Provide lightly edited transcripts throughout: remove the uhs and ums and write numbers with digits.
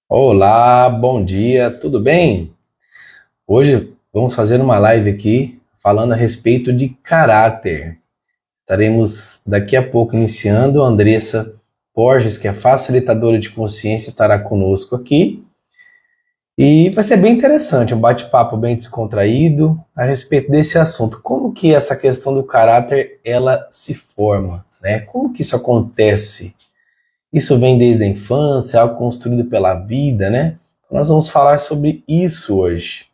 Olá, bom dia, tudo bem? Hoje vamos fazer uma live aqui falando a respeito de caráter. Estaremos daqui a pouco iniciando. A Andressa Borges, que é facilitadora de consciência, estará conosco aqui. E vai ser bem interessante, um bate-papo bem descontraído a respeito desse assunto. Como que essa questão do caráter ela se forma, né? Como que isso acontece? Isso vem desde a infância, é algo construído pela vida, né? Nós vamos falar sobre isso hoje.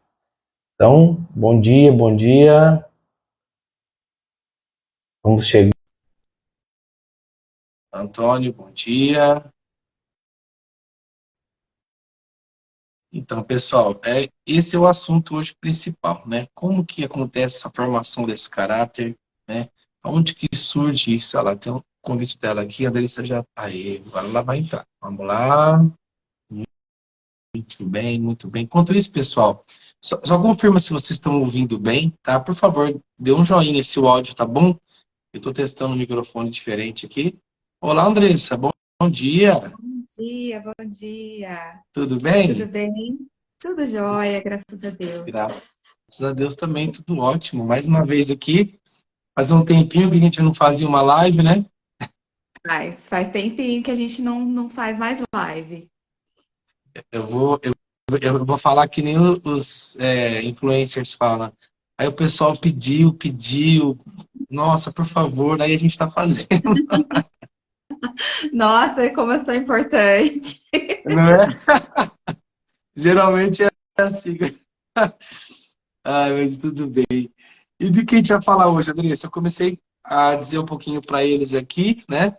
Então, bom dia, bom dia. Vamos chegar. Antônio, bom dia. Então, pessoal, esse é o assunto hoje principal, né? Como que acontece essa formação desse caráter, né? Onde que surge isso? Olha lá, tem um convite dela aqui, a Andressa já... Aê, agora ela vai entrar. Vamos lá. Muito bem, muito bem. Enquanto isso, pessoal, só confirma se vocês estão ouvindo bem, tá? Por favor, dê um joinha se o áudio tá bom. Eu estou testando um microfone diferente aqui. Olá, Andressa, bom dia. Bom dia, bom dia. Tudo Tudo bem? bem? Tudo jóia, graças a Deus. Graças a Deus também, tudo ótimo. Mais uma vez aqui, faz um tempinho que a gente não fazia uma live, né? Faz tempinho que a gente não faz mais live. Eu vou, eu, eu vou falar que nem os influencers falam. Aí o pessoal pediu. Nossa, por favor, aí a gente está fazendo, Nossa, como eu sou importante. não é? Geralmente é assim. Ai, mas tudo bem. E do que a gente vai falar hoje, Andressa? Eu comecei a dizer um pouquinho para eles aqui, né?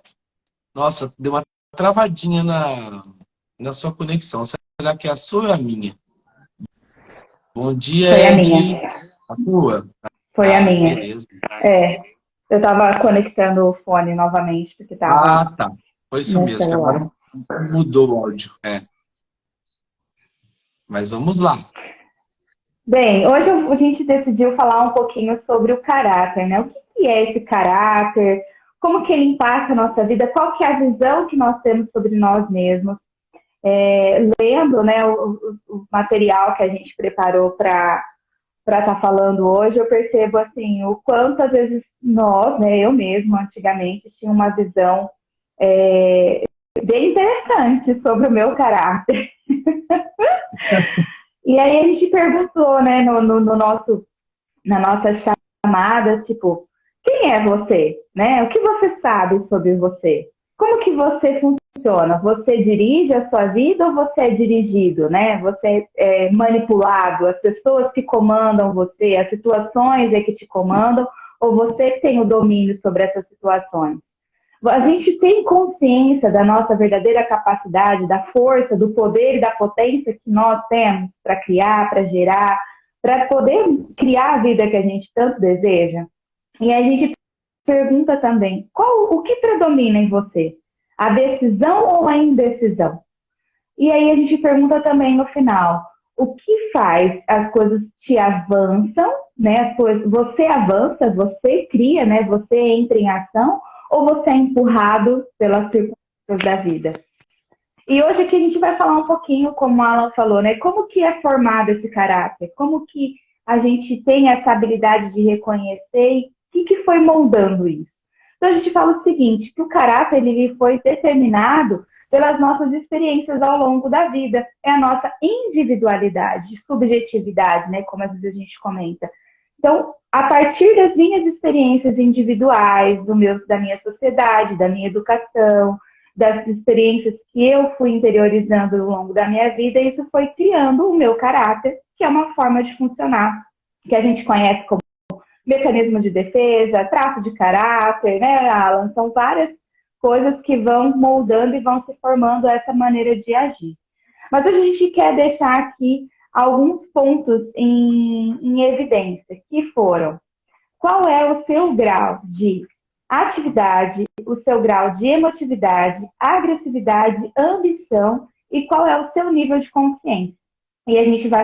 Nossa, deu uma travadinha na sua conexão. Será que é a sua ou a minha? Bom dia, Foi a minha. Ed. A tua? Foi a Ah, minha. beleza. É, eu tava conectando o fone novamente, porque tava Ah, tá. Foi isso no mesmo, que agora celular. mudou o áudio. Mas vamos lá. Bem, hoje a gente decidiu falar um pouquinho sobre o caráter, né? O que que é esse caráter? Como que ele impacta a nossa vida? Qual que é a visão que nós temos sobre nós mesmos? Lendo, né, o material que a gente preparou para estar falando hoje, eu percebo assim o quanto às vezes nós, né, eu mesma antigamente tinha uma visão bem interessante sobre o meu caráter. E aí a gente perguntou, né, no nosso, na nossa chamada, tipo, quem é você? Né? O que você sabe sobre você? Como que você funciona? Você dirige a sua vida ou você é dirigido, né? Você é manipulado, as pessoas que comandam você, as situações é que te comandam, ou você que tem o domínio sobre essas situações? A gente tem consciência da nossa verdadeira capacidade, da força, do poder e da potência que nós temos para criar, para gerar, para poder criar a vida que a gente tanto deseja? E aí a gente pergunta também, o que predomina em você? A decisão ou a indecisão? E aí a gente pergunta também no final, o que faz as coisas te avançam, né? As coisas, você avança, você cria, né? Você entra em ação, ou você é empurrado pelas circunstâncias da vida? E hoje aqui a gente vai falar um pouquinho, como o Alan falou, né? Como que é formado esse caráter? Como que a gente tem essa habilidade de reconhecer e o que foi moldando isso? Então a gente fala o seguinte, que o caráter ele foi determinado pelas nossas experiências ao longo da vida. É a nossa individualidade, subjetividade, né? Como às vezes a gente comenta. Então, a partir das minhas experiências individuais, da minha sociedade, da minha educação, das experiências que eu fui interiorizando ao longo da minha vida, isso foi criando o meu caráter, que é uma forma de funcionar, que a gente conhece como mecanismo de defesa, traço de caráter, né, Alan? São várias coisas que vão moldando e vão se formando essa maneira de agir. Mas a gente quer deixar aqui alguns pontos em evidência, que foram: qual é o seu grau de atividade, o seu grau de emotividade, agressividade, ambição e qual é o seu nível de consciência. E a gente vai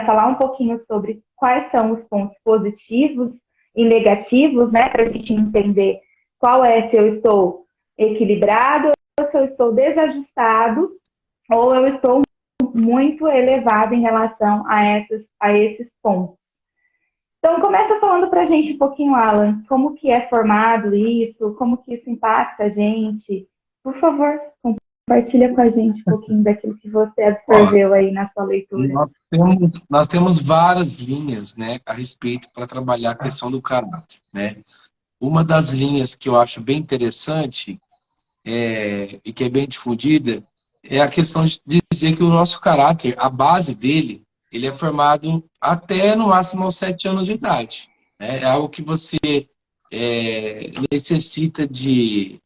falar um pouquinho sobre quais são os pontos positivos e negativos, né, para a gente entender qual é se eu estou equilibrado, ou se eu estou desajustado, ou eu estou muito elevado em relação a esses pontos. Então, começa falando para a gente um pouquinho, Alan, como que é formado isso, como que isso impacta a gente. Por favor, compartilha com a gente um pouquinho daquilo que você absorveu aí na sua leitura. Nós temos várias linhas, né, a respeito para trabalhar a questão do caráter, né? Uma das linhas que eu acho bem interessante e que é bem difundida é a questão de dizer que o nosso caráter, a base dele, ele é formado até no máximo aos 7 anos de idade, né? É algo que você necessita de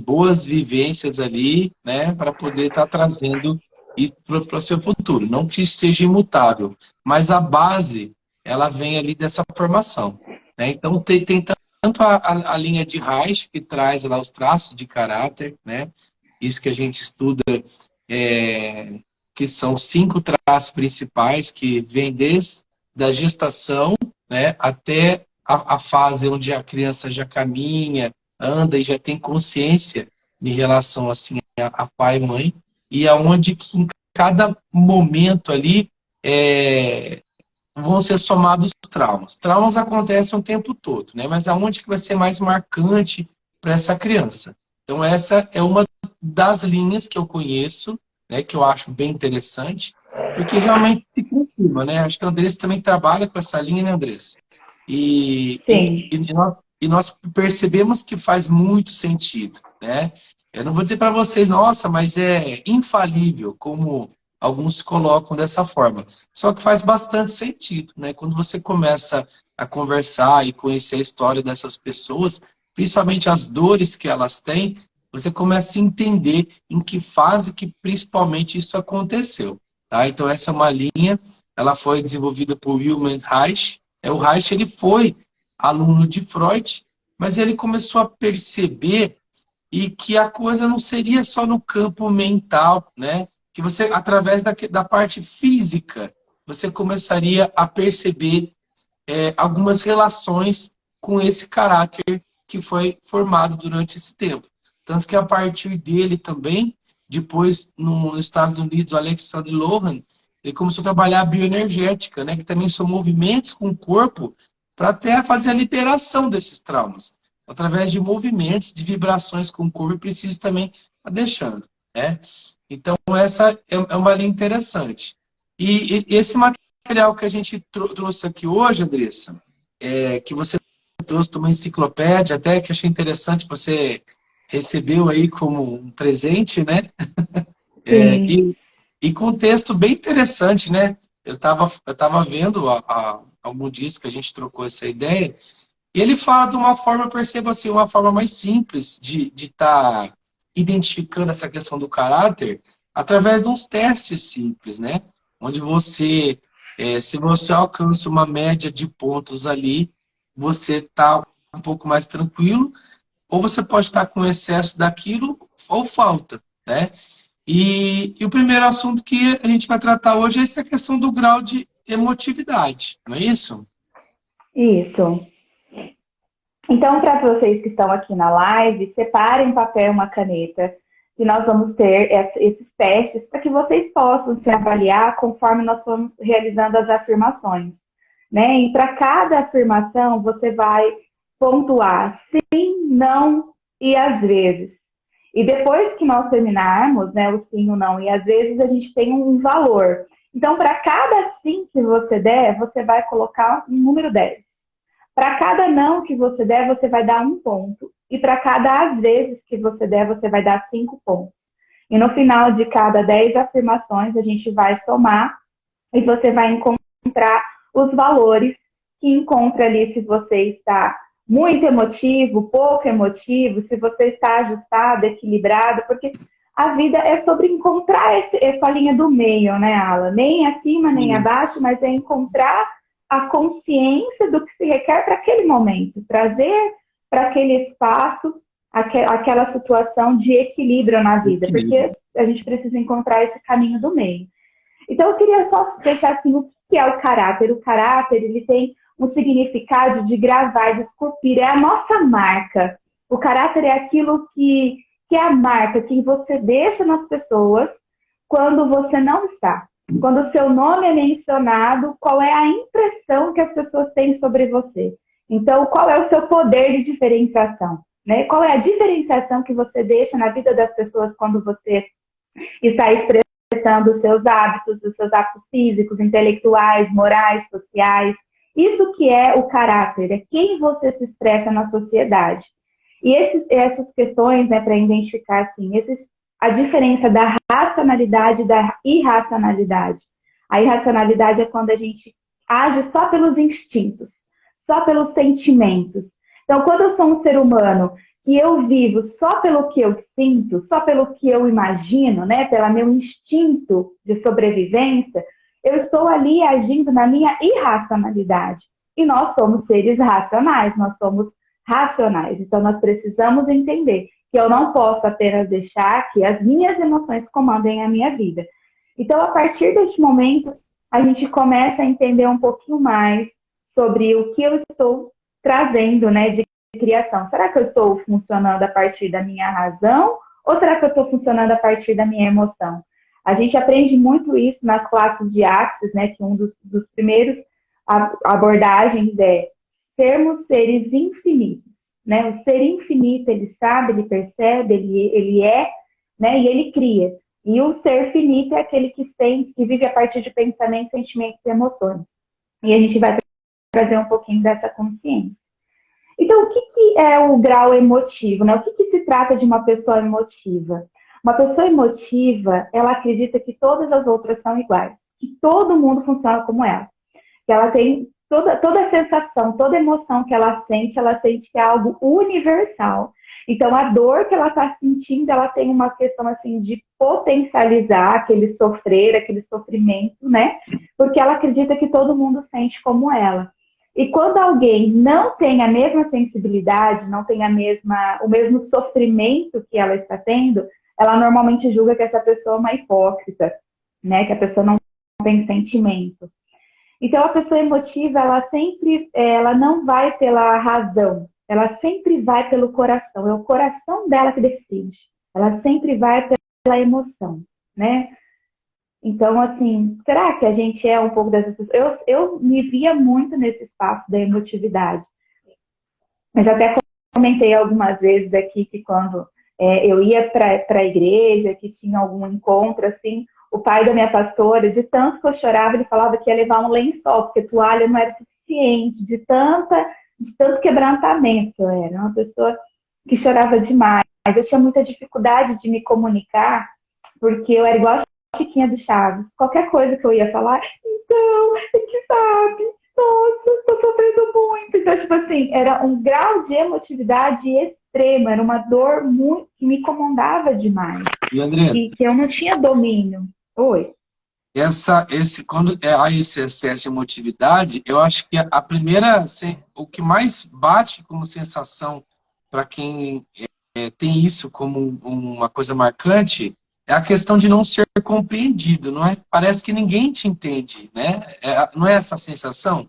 boas vivências ali, né, para poder estar trazendo isso para o seu futuro. Não que isso seja imutável, mas a base, ela vem ali dessa formação, né? Então, tem tanto a linha de Reich, que traz lá os traços de caráter, né? Isso que a gente estuda, que são 5 traços principais, que vêm desde a gestação, né, até a fase onde a criança já caminha, anda e já tem consciência em relação assim, a pai e mãe, e aonde que em cada momento ali vão ser somados traumas. Traumas acontecem o tempo todo, né? Mas aonde que vai ser mais marcante para essa criança? Então essa é uma das linhas que eu conheço, né, que eu acho bem interessante, porque realmente se confirma, né? Acho que a Andressa também trabalha com essa linha, né, Andressa? Sim. E nós percebemos que faz muito sentido, né? Eu não vou dizer para vocês, nossa, mas é infalível, como alguns colocam dessa forma. Só que faz bastante sentido, né? Quando você começa a conversar e conhecer a história dessas pessoas, principalmente as dores que elas têm, você começa a entender em que fase que principalmente isso aconteceu, tá? Então essa é uma linha, ela foi desenvolvida por Wilhelm Reich. O Reich, ele foi aluno de Freud, mas ele começou a perceber e que a coisa não seria só no campo mental, né? Que você, através da parte física, você começaria a perceber algumas relações com esse caráter que foi formado durante esse tempo. Tanto que a partir dele também, depois nos Estados Unidos, o Alexander Lohan, ele começou a trabalhar a bioenergética, né? Que também são movimentos com o corpo para até fazer a liberação desses traumas. Através de movimentos, de vibrações com o corpo, preciso também estar deixando, né? Então, essa é uma linha interessante. E esse material que a gente trouxe aqui hoje, Andressa, que você trouxe uma enciclopédia, até que achei interessante, você recebeu aí como um presente, né? E com um texto bem interessante, né? Eu tava vendo há alguns dias que a gente trocou essa ideia, e ele fala de uma forma, eu percebo assim, uma forma mais simples de estar identificando essa questão do caráter através de uns testes simples, né? Onde você, se você alcança uma média de pontos ali, você está um pouco mais tranquilo, ou você pode estar com excesso daquilo ou falta, né? E o primeiro assunto que a gente vai tratar hoje é essa questão do grau de emotividade, não é isso? Isso. Então, para vocês que estão aqui na live, separem um papel e uma caneta, e nós vamos ter esses testes para que vocês possam se avaliar conforme nós formos realizando as afirmações, né? E para cada afirmação, você vai pontuar sim, não e às vezes. E depois que nós terminarmos, né, o sim, o não e às vezes, a gente tem um valor. Então, para cada sim que você der, você vai colocar um número 10. Para cada não que você der, você vai dar 1 ponto. E para cada às vezes que você der, você vai dar 5 pontos. E no final de cada 10 afirmações, a gente vai somar e você vai encontrar os valores que encontra ali se você está muito emotivo, pouco emotivo, se você está ajustado, equilibrado, porque a vida é sobre encontrar essa linha do meio, né, Alan? Nem acima, nem abaixo, mas é encontrar a consciência do que se requer para aquele momento, trazer para aquele espaço aquela situação de equilíbrio na vida, porque a gente precisa encontrar esse caminho do meio. Então, eu queria só deixar assim, o que é o caráter. O caráter, ele tem um significado de gravar, de esculpir, é a nossa marca. O caráter é aquilo que é a marca que você deixa nas pessoas quando você não está. quando o seu nome é mencionado, qual é a impressão que as pessoas têm sobre você. Então, qual é o seu poder de diferenciação? Né? Qual é a diferenciação que você deixa na vida das pessoas quando você está expressando os seus hábitos físicos, intelectuais, morais, sociais? Isso que é o caráter, é quem você se expressa na sociedade. E essas questões, né, para identificar assim, a diferença da racionalidade e da irracionalidade. A irracionalidade é quando a gente age só pelos instintos, só pelos sentimentos. Então, quando eu sou um ser humano que eu vivo só pelo que eu sinto, só pelo que eu imagino, né, pelo meu instinto de sobrevivência, eu estou ali agindo na minha irracionalidade. E nós somos seres racionais, nós somos racionais. Então, nós precisamos entender que eu não posso apenas deixar que as minhas emoções comandem a minha vida. Então, a partir deste momento, a gente começa a entender um pouquinho mais sobre o que eu estou trazendo, né, de criação. Será que eu estou funcionando a partir da minha razão ou será que eu estou funcionando a partir da minha emoção? A gente aprende muito isso nas classes de Axis, né, que um dos primeiros abordagens é sermos seres infinitos. Né? O ser infinito, ele sabe, ele percebe, ele é, né, e ele cria. E o ser finito é aquele que sente, que vive a partir de pensamentos, sentimentos e emoções. E a gente vai trazer um pouquinho dessa consciência. Então, o que é o grau emotivo? Né? O que se trata de uma pessoa emotiva? Uma pessoa emotiva, ela acredita que todas as outras são iguais, que todo mundo funciona como ela, que ela tem toda sensação, toda emoção que ela sente que é algo universal. Então, a dor que ela está sentindo, ela tem uma questão assim de potencializar aquele sofrer, aquele sofrimento, né? Porque ela acredita que todo mundo sente como ela. E quando alguém não tem a mesma sensibilidade, não tem o mesmo sofrimento que ela está tendo, ela normalmente julga que essa pessoa é uma hipócrita, né? Que a pessoa não tem sentimento. Então, a pessoa emotiva, ela não vai pela razão, ela sempre vai pelo coração. É o coração dela que decide. Ela sempre vai pela emoção, né? Então, assim, será que a gente é um pouco dessas pessoas? Eu me via muito nesse espaço da emotividade. Eu já até comentei algumas vezes aqui que quando eu ia para a igreja, que tinha algum encontro, assim, o pai da minha pastora, de tanto que eu chorava, ele falava que ia levar um lençol, porque toalha não era suficiente, de tanto quebrantamento que eu era. Uma pessoa que chorava demais. Eu tinha muita dificuldade de me comunicar, porque eu era igual a Chiquinha do Chaves. Qualquer coisa que eu ia falar, então, é que sabe, nossa, tô sofrendo muito. Então, tipo assim, era um grau de emotividade extrema, era uma dor muito que me incomodava demais. E André, E que eu não tinha domínio. Oi. Quando há esse excesso de emotividade, eu acho que a primeira, o que mais bate como sensação para quem tem isso como uma coisa marcante é a questão de não ser compreendido, não é? Parece que ninguém te entende, né? Não é essa a sensação?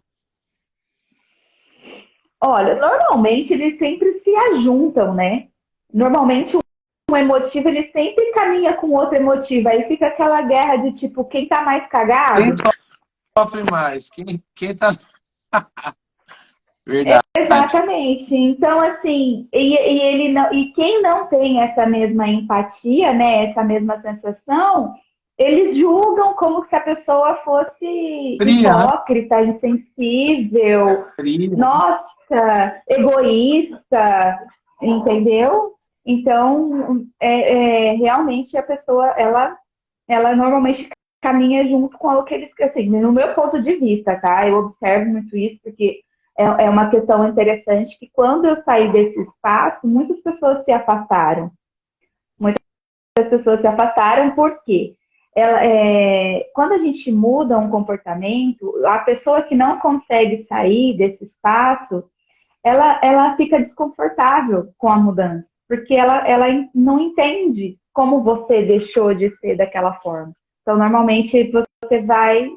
Olha, normalmente eles sempre se ajuntam, né? Normalmente um emotivo, ele sempre caminha com outro emotivo. Aí fica aquela guerra de tipo, quem tá mais cagado? Quem sofre mais? Quem tá... Verdade. Exatamente. Então, assim, e quem não tem essa mesma empatia, né? Essa mesma sensação, eles julgam como se a pessoa fosse Fria, né? hipócrita, insensível, Fria. nossa, egoísta, entendeu? Então, realmente a pessoa, ela normalmente caminha junto com o que eles, assim, no meu ponto de vista, tá? Eu observo muito isso porque é uma questão interessante que quando eu saí desse espaço, muitas pessoas se afastaram. Muitas pessoas se afastaram porque quando a gente muda um comportamento, a pessoa que não consegue sair desse espaço, ela fica desconfortável com a mudança, porque ela não entende como você deixou de ser daquela forma. Então, normalmente, você vai...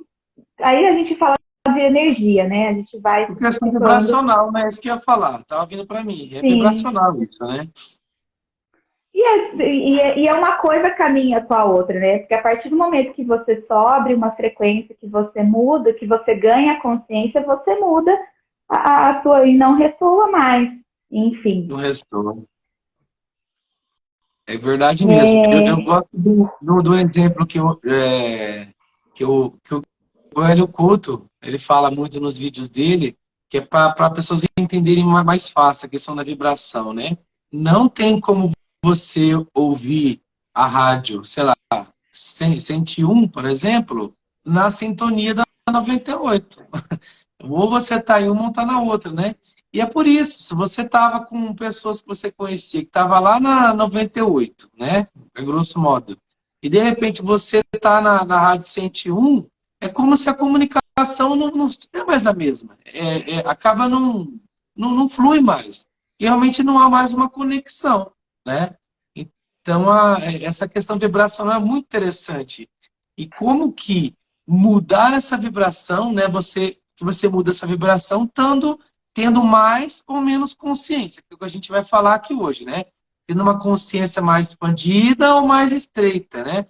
Aí a gente fala de energia, né? A gente vai... Porque é vibracional, né? Isso que eu ia falar. Tava vindo para mim. É Sim, vibracional isso, né? E é uma coisa caminha com a outra, né? Porque a partir do momento que você sobe uma frequência, que você muda, que você ganha consciência, você muda a sua e não ressoa mais. Enfim. No resto. É verdade mesmo. Eu É, gosto do exemplo que o Hélio Couto, ele fala muito nos vídeos dele, que é para pessoas entenderem mais fácil a questão da vibração, né? Não tem como você ouvir a rádio, sei lá, 101, por exemplo, na sintonia da 98. Ou você está em uma ou está na outra, né? E é por isso, se você estava com pessoas que você conhecia, que estava lá na 98, né? A grosso modo, e de repente você está na Rádio 101, é como se a comunicação não é mais a mesma. Acaba não flui mais. E realmente não há mais uma conexão, né? Então, essa questão vibracional é muito interessante. E como que mudar essa vibração, né? Que você muda essa vibração tendo mais ou menos consciência, que é o que a gente vai falar aqui hoje, né? Tendo uma consciência mais expandida ou mais estreita, né?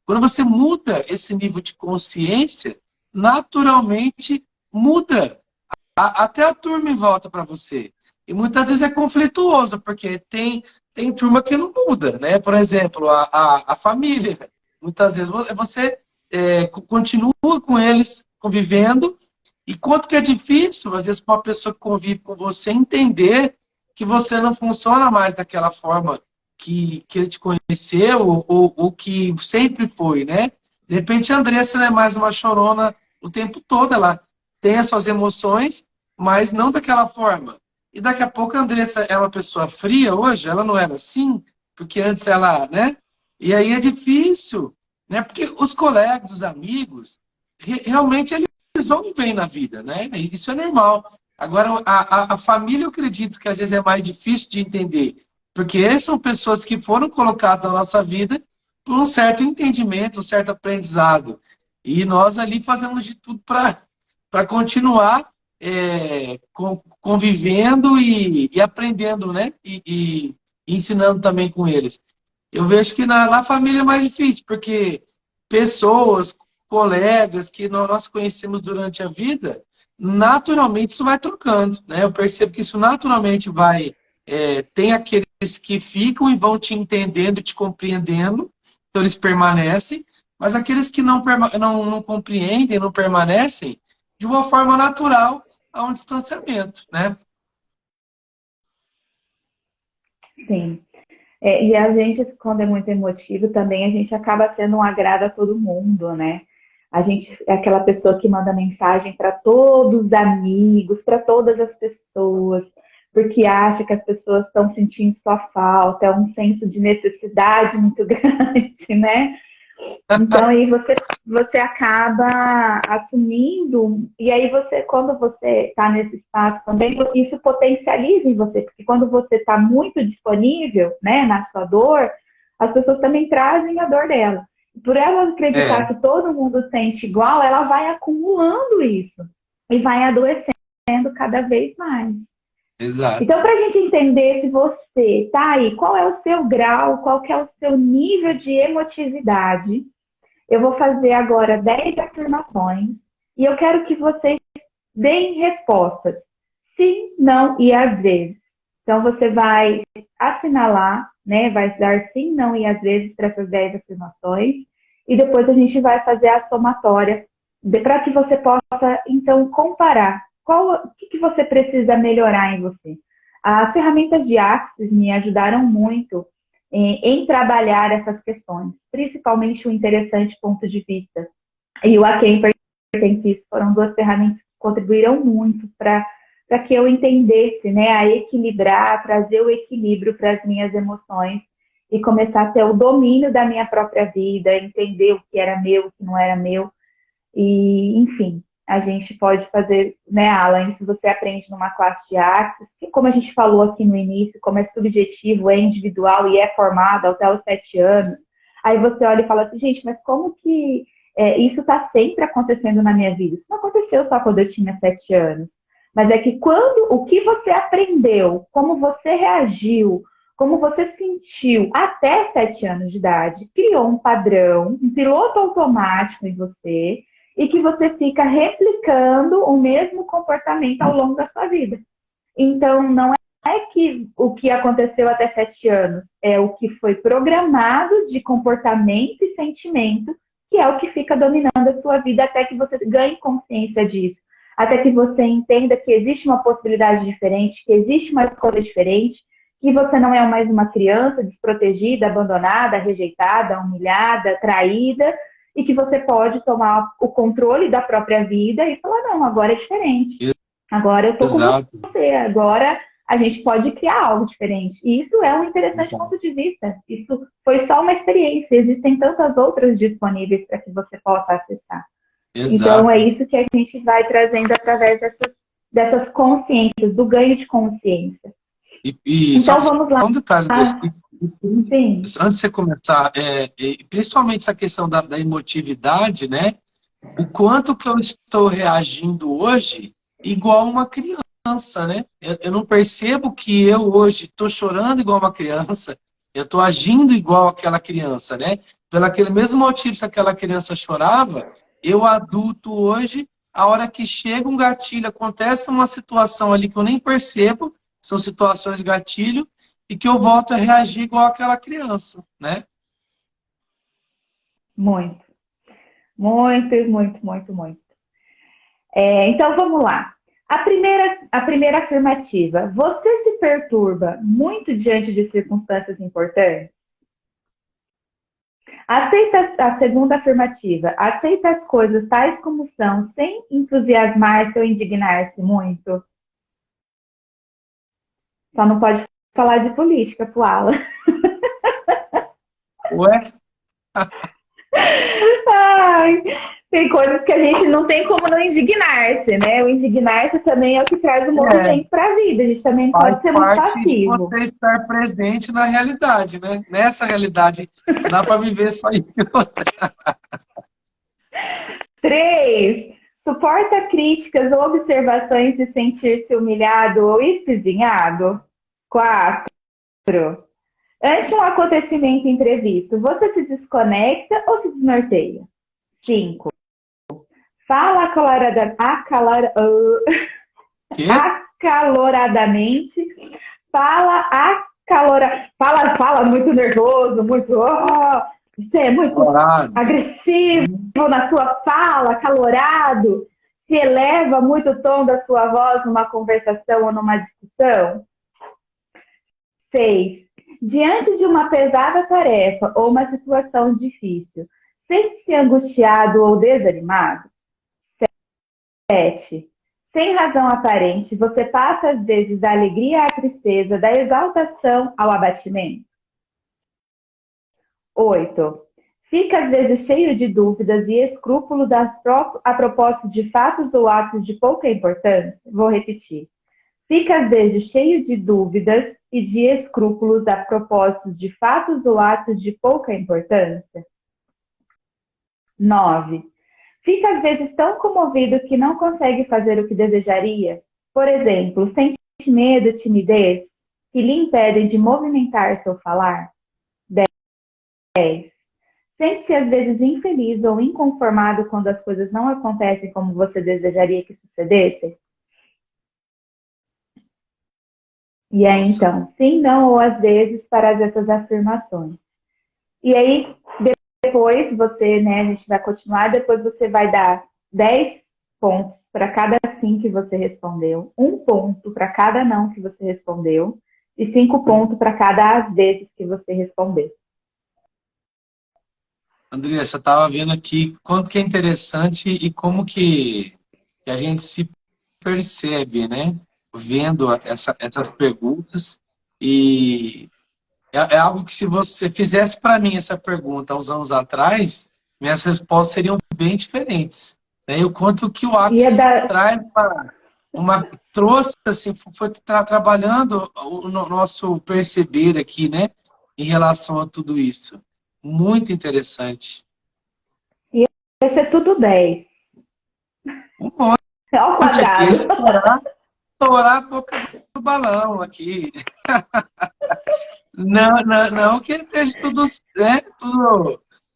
Quando você muda esse nível de consciência, naturalmente muda. Até a turma em volta para você. E muitas vezes é conflituoso, porque tem turma que não muda, né? Por exemplo, a família. Muitas vezes você continua com eles convivendo, e quanto que é difícil, às vezes, para uma pessoa que convive com você entender que você não funciona mais daquela forma que ele te conheceu ou que sempre foi, né? De repente, a Andressa não é mais uma chorona o tempo todo, ela tem as suas emoções, mas não daquela forma. E daqui a pouco a Andressa é uma pessoa fria hoje, ela não era assim, porque antes ela, né? E aí é difícil, né? Porque os colegas, os amigos, realmente eles vão e vêm na vida, né? Isso é normal. Agora, a família, eu acredito que às vezes é mais difícil de entender, porque são pessoas que foram colocadas na nossa vida por um certo entendimento, um certo aprendizado. E nós ali fazemos de tudo para continuar convivendo e aprendendo, né? E ensinando também com eles. Eu vejo que na família é mais difícil, porque pessoas, colegas que nós conhecemos durante a vida, naturalmente isso vai trocando, né? Eu percebo que isso naturalmente vai... tem aqueles que ficam e vão te entendendo, te compreendendo, então eles permanecem, mas aqueles que não compreendem, não permanecem, de uma forma natural, há um distanciamento, né? sim. E a gente, quando é muito emotivo, também a gente acaba sendo um agrado a todo mundo, né? A gente é aquela pessoa que manda mensagem para todos os amigos, para todas as pessoas, porque acha que as pessoas estão sentindo sua falta, é um senso de necessidade muito grande, né? Então aí você acaba assumindo, e aí você, quando você está nesse espaço também, isso potencializa em você, porque quando você está muito disponível, né, na sua dor, as pessoas também trazem a dor dela. Por ela acreditar que todo mundo sente igual, ela vai acumulando isso e vai adoecendo cada vez mais. Exato. Então, para a gente entender se você tá aí, qual é o seu grau, qual que é o seu nível de emotividade, eu vou fazer agora 10 afirmações e eu quero que vocês deem respostas. Sim, não e às vezes. Então, você vai assinalar, né? Vai dar sim, não e às vezes para essas 10 afirmações. E depois a gente vai fazer a somatória para que você possa, então, comparar. O que você precisa melhorar em você? As ferramentas de Axis me ajudaram muito em trabalhar essas questões, principalmente o interessante ponto de vista. E o A Quem Pertence foram duas ferramentas que contribuíram muito para que eu entendesse, né, a equilibrar, trazer o equilíbrio para as minhas emoções e começar a ter o domínio da minha própria vida, entender o que era meu, o que não era meu. E, enfim, a gente pode fazer, né, Alan, isso você aprende numa classe de Axis, que como a gente falou aqui no início, como é subjetivo, é individual e é formado até os 7 anos, aí você olha e fala assim, gente, mas como que isso está sempre acontecendo na minha vida? Isso não aconteceu só quando eu tinha 7 anos, mas é que quando o que você aprendeu, como você reagiu, como você sentiu até 7 anos de idade, criou um padrão, um piloto automático em você, e que você fica replicando o mesmo comportamento ao longo da sua vida. Então, não é que o que aconteceu até 7 anos, é o que foi programado de comportamento e sentimento, que é o que fica dominando a sua vida até que você ganhe consciência disso, até que você entenda que existe uma possibilidade diferente, que existe uma escolha diferente, que você não é mais uma criança desprotegida, abandonada, rejeitada, humilhada, traída, e que você pode tomar o controle da própria vida e falar, não, agora é diferente. Agora eu tô com você, agora a gente pode criar algo diferente. E isso é um interessante ponto de vista. Isso foi só uma experiência. Existem tantas outras disponíveis para que você possa acessar. Então é isso que a gente vai trazendo através dessas consciências, do ganho de consciência. Então vamos lá. Um detalhe desse. Sim. Antes de você começar, principalmente essa questão da emotividade, né? O quanto que eu estou reagindo hoje igual uma criança, né? Eu não percebo que eu hoje estou chorando igual uma criança, eu estou agindo igual aquela criança, né? Pelo aquele mesmo motivo que aquela criança chorava, eu adulto hoje, a hora que chega um gatilho, acontece uma situação ali que eu nem percebo, são situações gatilho, e que eu volto a reagir igual aquela criança, né? Muito. Muito, muito, muito, muito. Então, vamos lá. A primeira afirmativa. Você se perturba muito diante de circunstâncias importantes? A segunda afirmativa. Aceita as coisas tais como são, sem entusiasmar-se ou indignar-se muito? Só não pode falar de política, pro Alan. Ué? Ai, tem coisas que a gente não tem como não indignar-se, né? O indignar-se também é o que traz o movimento para a vida. A gente também pode ser muito passivo. Você estar presente na realidade, né? Nessa realidade, dá para viver só isso. 3. Suporta críticas ou observações e sentir-se humilhado ou espizinhado? 4. Ante um acontecimento imprevisto, você se desconecta ou se desnorteia? 5. Fala acaloradamente. Fala muito nervoso, muito... você é muito agressivo na sua fala, acalorado. Se eleva muito o tom da sua voz numa conversação ou numa discussão? 6. Diante de uma pesada tarefa ou uma situação difícil, sente-se angustiado ou desanimado? 7. Sem razão aparente, você passa às vezes da alegria à tristeza, da exaltação ao abatimento? 8. Fica às vezes cheio de dúvidas e escrúpulos a propósito de fatos ou atos de pouca importância? Vou repetir. Fica às vezes cheio de dúvidas e de escrúpulos a propósito de fatos ou atos de pouca importância? 9. Fica às vezes tão comovido que não consegue fazer o que desejaria? Por exemplo, sente medo, timidez, que lhe impedem de movimentar seu falar? 10. Sente-se às vezes infeliz ou inconformado quando as coisas não acontecem como você desejaria que sucedessem? E aí, então, sim, não ou às vezes para essas afirmações. E aí, depois você, né, a gente vai continuar, depois você vai dar 10 pontos para cada sim que você respondeu, 1 ponto para cada não que você respondeu e 5 pontos para cada às vezes que você respondeu. André, você estava vendo aqui quanto que é interessante e como que a gente se percebe, né? Vendo essas perguntas, e é algo que, se você fizesse para mim essa pergunta há uns anos atrás, minhas respostas seriam bem diferentes, né? E o quanto que o Axis traz trouxe, assim, foi trabalhando o nosso perceber aqui, né? Em relação a tudo isso. Muito interessante. E vai ser tudo 10. Um monte. Ao quadrado. estourar a boca do balão aqui. Não, não, não que esteja tudo, né,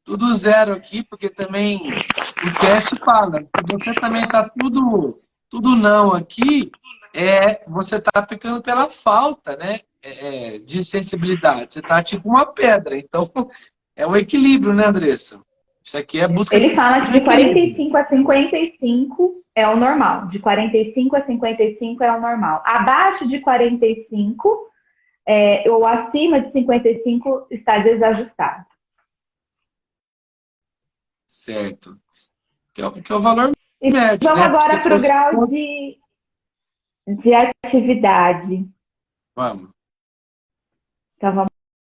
tudo zero aqui, porque também o teste fala, se você também está tudo não aqui, você está ficando pela falta, né, de sensibilidade. Você está tipo uma pedra. Então, é o equilíbrio, né, Andressa? Isso aqui é busca Ele fala que do de equilíbrio. 45 a 55 é o normal. De 45 a 55 é o normal. Abaixo de 45 ou acima de 55 está desajustado. Certo. Que é o valor E médio, vamos né? agora Se para o fosse... grau de atividade. Vamos. Então, vamos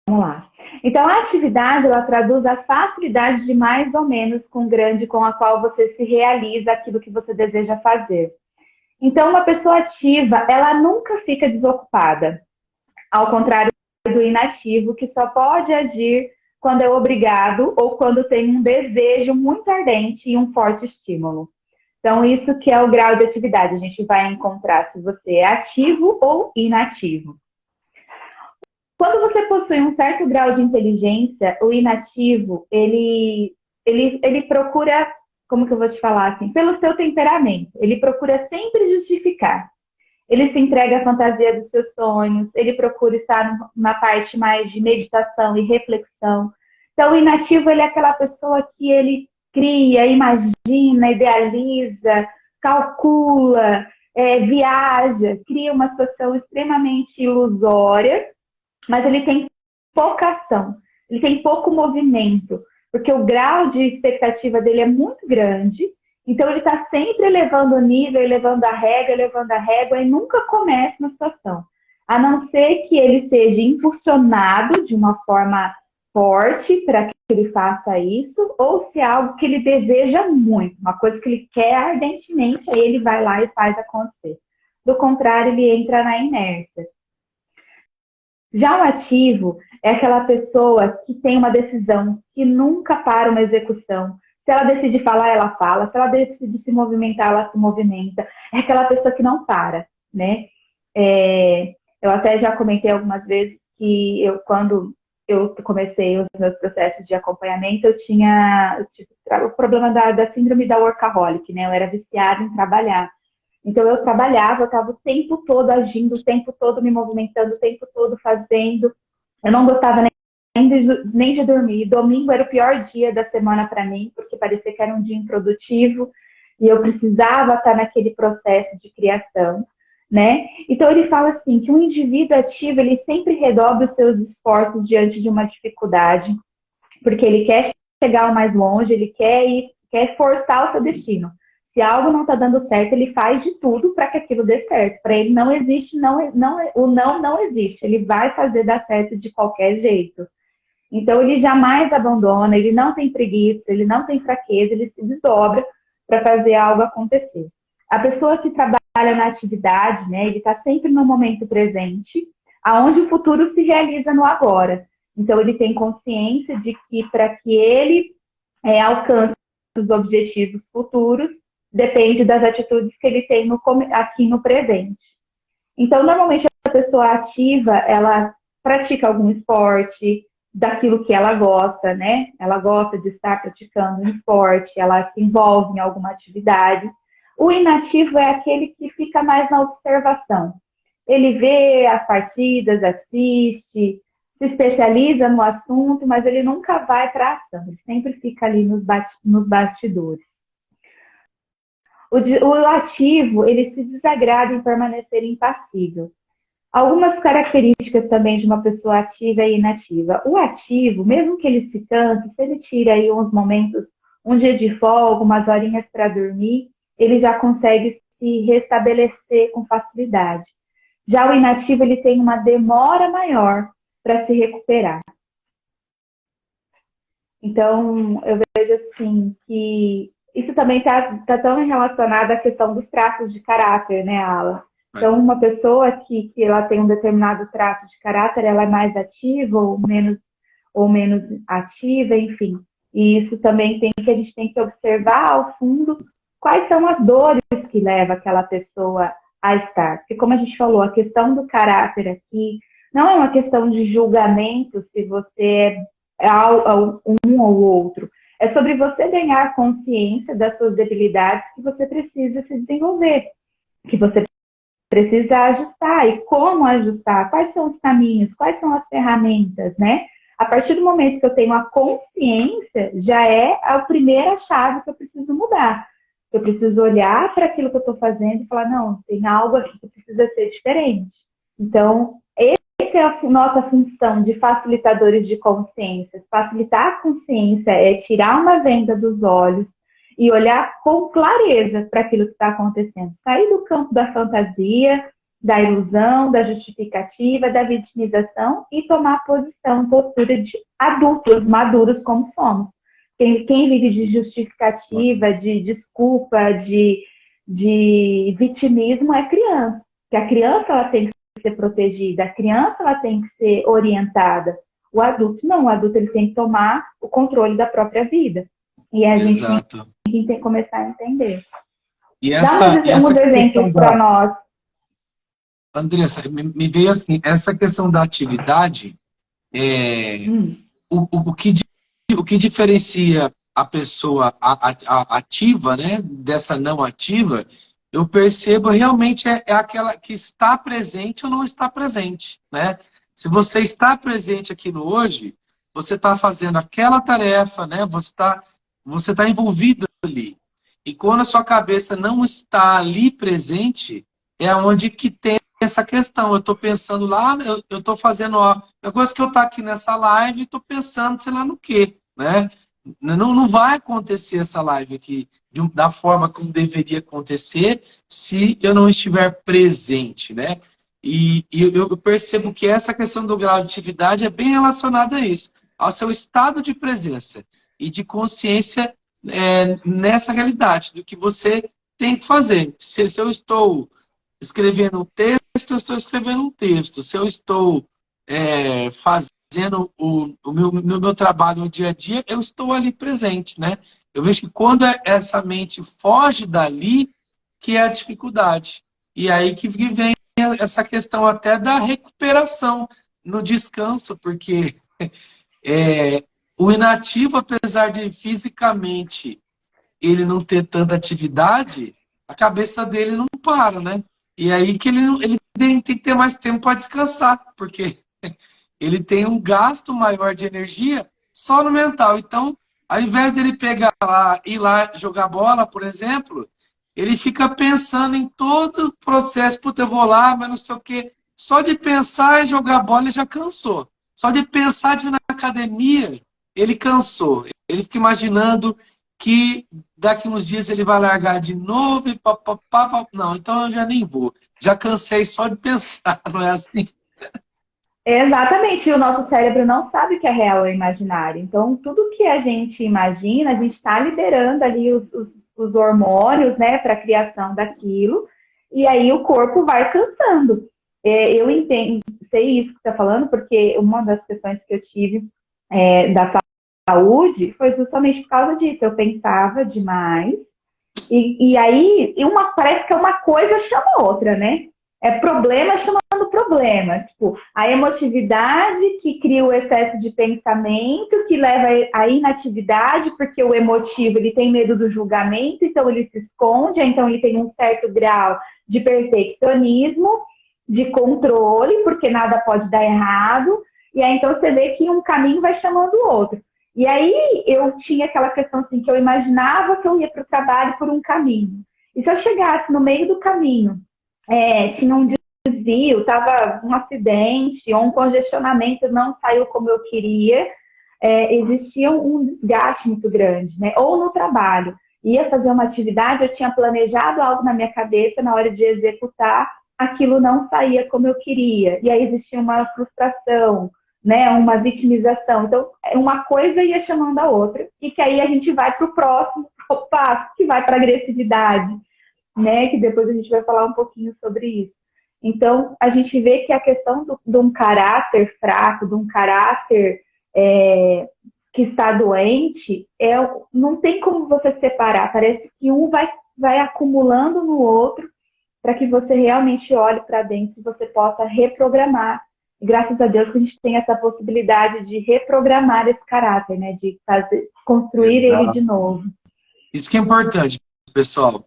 lá. Então, a atividade, ela traduz a facilidade de mais ou menos com grande com a qual você se realiza aquilo que você deseja fazer. Então, uma pessoa ativa, ela nunca fica desocupada. Ao contrário do inativo, que só pode agir quando é obrigado ou quando tem um desejo muito ardente e um forte estímulo. Então, isso que é o grau de atividade. A gente vai encontrar se você é ativo ou inativo. Quando você possui um certo grau de inteligência, o inativo, ele procura, como que eu vou te falar assim, pelo seu temperamento, ele procura sempre justificar. Ele se entrega à fantasia dos seus sonhos, ele procura estar na parte mais de meditação e reflexão. Então, o inativo, ele é aquela pessoa que ele cria, imagina, idealiza, calcula, viaja, cria uma situação extremamente ilusória, mas ele tem pouca ação, ele tem pouco movimento, porque o grau de expectativa dele é muito grande, então ele está sempre elevando o nível, elevando a régua e nunca começa uma situação. A não ser que ele seja impulsionado de uma forma forte para que ele faça isso, ou se é algo que ele deseja muito, uma coisa que ele quer ardentemente, aí ele vai lá e faz acontecer. Do contrário, ele entra na inércia. Já o ativo é aquela pessoa que tem uma decisão, que nunca para uma execução. Se ela decide falar, ela fala. Se ela decide se movimentar, ela se movimenta. É aquela pessoa que não para, né? Eu até já comentei algumas vezes que quando eu comecei os meus processos de acompanhamento, eu tive o problema da síndrome da workaholic, né? Eu era viciada em trabalhar. Então, eu trabalhava, eu estava o tempo todo agindo, o tempo todo me movimentando, o tempo todo fazendo. Eu não gostava nem de dormir. Domingo era o pior dia da semana para mim, porque parecia que era um dia improdutivo e eu precisava estar naquele processo de criação, né? Então, ele fala assim, que um indivíduo ativo, ele sempre redobra os seus esforços diante de uma dificuldade, porque ele quer chegar o mais longe, ele quer forçar o seu destino. Se algo não está dando certo, ele faz de tudo para que aquilo dê certo. Para ele não existe, o não existe. Ele vai fazer dar certo de qualquer jeito. Então, ele jamais abandona, ele não tem preguiça, ele não tem fraqueza, ele se desdobra para fazer algo acontecer. A pessoa que trabalha na atividade, né, ele está sempre no momento presente, aonde o futuro se realiza no agora. Então, ele tem consciência de que para que ele alcance os objetivos futuros, depende das atitudes que ele tem aqui no presente. Então, normalmente, a pessoa ativa, ela pratica algum esporte, daquilo que ela gosta, né? Ela gosta de estar praticando um esporte, ela se envolve em alguma atividade. O inativo é aquele que fica mais na observação. Ele vê as partidas, assiste, se especializa no assunto, mas ele nunca vai para a ação, ele sempre fica ali nos bastidores. O ativo, ele se desagrada em permanecer impassível. Algumas características também de uma pessoa ativa e inativa. O ativo, mesmo que ele se canse, se ele tira aí uns momentos, um dia de folga, umas horinhas para dormir, ele já consegue se restabelecer com facilidade. Já o inativo, ele tem uma demora maior para se recuperar. Então, eu vejo assim que isso também está tão relacionado à questão dos traços de caráter, né, Ala? Então, uma pessoa que ela tem um determinado traço de caráter, ela é mais ativa ou menos ativa, enfim. E isso também a gente tem que observar ao fundo quais são as dores que levam aquela pessoa a estar. Porque, como a gente falou, a questão do caráter aqui não é uma questão de julgamento se você é um ou outro. É sobre você ganhar consciência das suas debilidades que você precisa se desenvolver, que você precisa ajustar. E como ajustar? Quais são os caminhos? Quais são as ferramentas, né? A partir do momento que eu tenho a consciência, já é a primeira chave que eu preciso mudar. Eu preciso olhar para aquilo que eu estou fazendo e falar, não, tem algo aqui que precisa ser diferente. Então, essa é a nossa função de facilitadores de consciência. Facilitar a consciência é tirar uma venda dos olhos e olhar com clareza para aquilo que está acontecendo. Sair do campo da fantasia, da ilusão, da justificativa, da vitimização e tomar postura de adultos maduros como somos. Quem vive de justificativa, de desculpa, de vitimismo é criança. Porque a criança ela tem que ser protegida, a criança ela tem que ser orientada. O adulto não, o adulto ele tem que tomar o controle da própria vida. E a gente tem que começar a entender. E Dá essa uns exemplos para nós. Andressa, me veio assim, essa questão da atividade, o que diferencia a pessoa ativa, né, dessa não ativa, eu percebo realmente é aquela que está presente ou não está presente, né? Se você está presente aqui no hoje, você está fazendo aquela tarefa, né? Você tá envolvido ali. E quando a sua cabeça não está ali presente, é onde que tem essa questão. Eu estou pensando lá, eu estou fazendo, ó, negócio que eu estou aqui nessa live e estou pensando, sei lá no quê, né? Não vai acontecer essa live aqui da forma como deveria acontecer se eu não estiver presente, né? E eu percebo que essa questão do grau de atividade é bem relacionada a isso, ao seu estado de presença e de consciência nessa realidade, do que você tem que fazer. Se eu estou escrevendo um texto, eu estou escrevendo um texto. Se eu estou fazendo o meu trabalho no dia a dia, eu estou ali presente, né? Eu vejo que quando essa mente foge dali, que é a dificuldade. E aí que vem essa questão até da recuperação no descanso, porque o inativo, apesar de fisicamente ele não ter tanta atividade, a cabeça dele não para, né? E aí que ele tem que ter mais tempo para descansar, porque ele tem um gasto maior de energia só no mental. Então, ao invés dele pegar lá, ir lá jogar bola, por exemplo, ele fica pensando em todo o processo. Puta, eu vou lá, mas não sei o quê. Só de pensar em jogar bola, ele já cansou. Só de pensar de ir na academia, ele cansou. Ele fica imaginando que daqui uns dias ele vai largar de novo e papapá. Não, então eu já nem vou. Já cansei só de pensar, não é assim? Exatamente, e o nosso cérebro não sabe o que é real ou imaginário. Então, tudo que a gente imagina, a gente está liberando ali os hormônios, né, para a criação daquilo, e aí o corpo vai cansando. Eu entendo, sei isso que você está falando, porque uma das questões que eu tive da saúde foi justamente por causa disso. Eu pensava demais, e aí parece que uma coisa chama outra, né? É problema chamando problema. Tipo, a emotividade que cria o excesso de pensamento, que leva à inatividade, porque o emotivo ele tem medo do julgamento, então ele se esconde, então ele tem um certo grau de perfeccionismo, de controle, porque nada pode dar errado. E aí então você vê que um caminho vai chamando o outro. E aí eu tinha aquela questão assim, que eu imaginava que eu ia para o trabalho por um caminho. E se eu chegasse no meio do caminho, tinha um desvio, estava um acidente ou um congestionamento, não saiu como eu queria, existia um desgaste muito grande, né? Ou no trabalho, ia fazer uma atividade, eu tinha planejado algo na minha cabeça, na hora de executar, aquilo não saía como eu queria, e aí existia uma frustração, né? Uma vitimização. Então, uma coisa ia chamando a outra, e que aí a gente vai para o próximo passo, que vai para a agressividade, né? Que depois a gente vai falar um pouquinho sobre isso. Então, a gente vê que a questão de um caráter fraco, de um caráter que está doente, não tem como você separar. Parece que um vai acumulando no outro para que você realmente olhe para dentro e você possa reprogramar. E graças a Deus que a gente tem essa possibilidade de reprogramar esse caráter, né? De construir ele de novo. Isso que é importante, pessoal.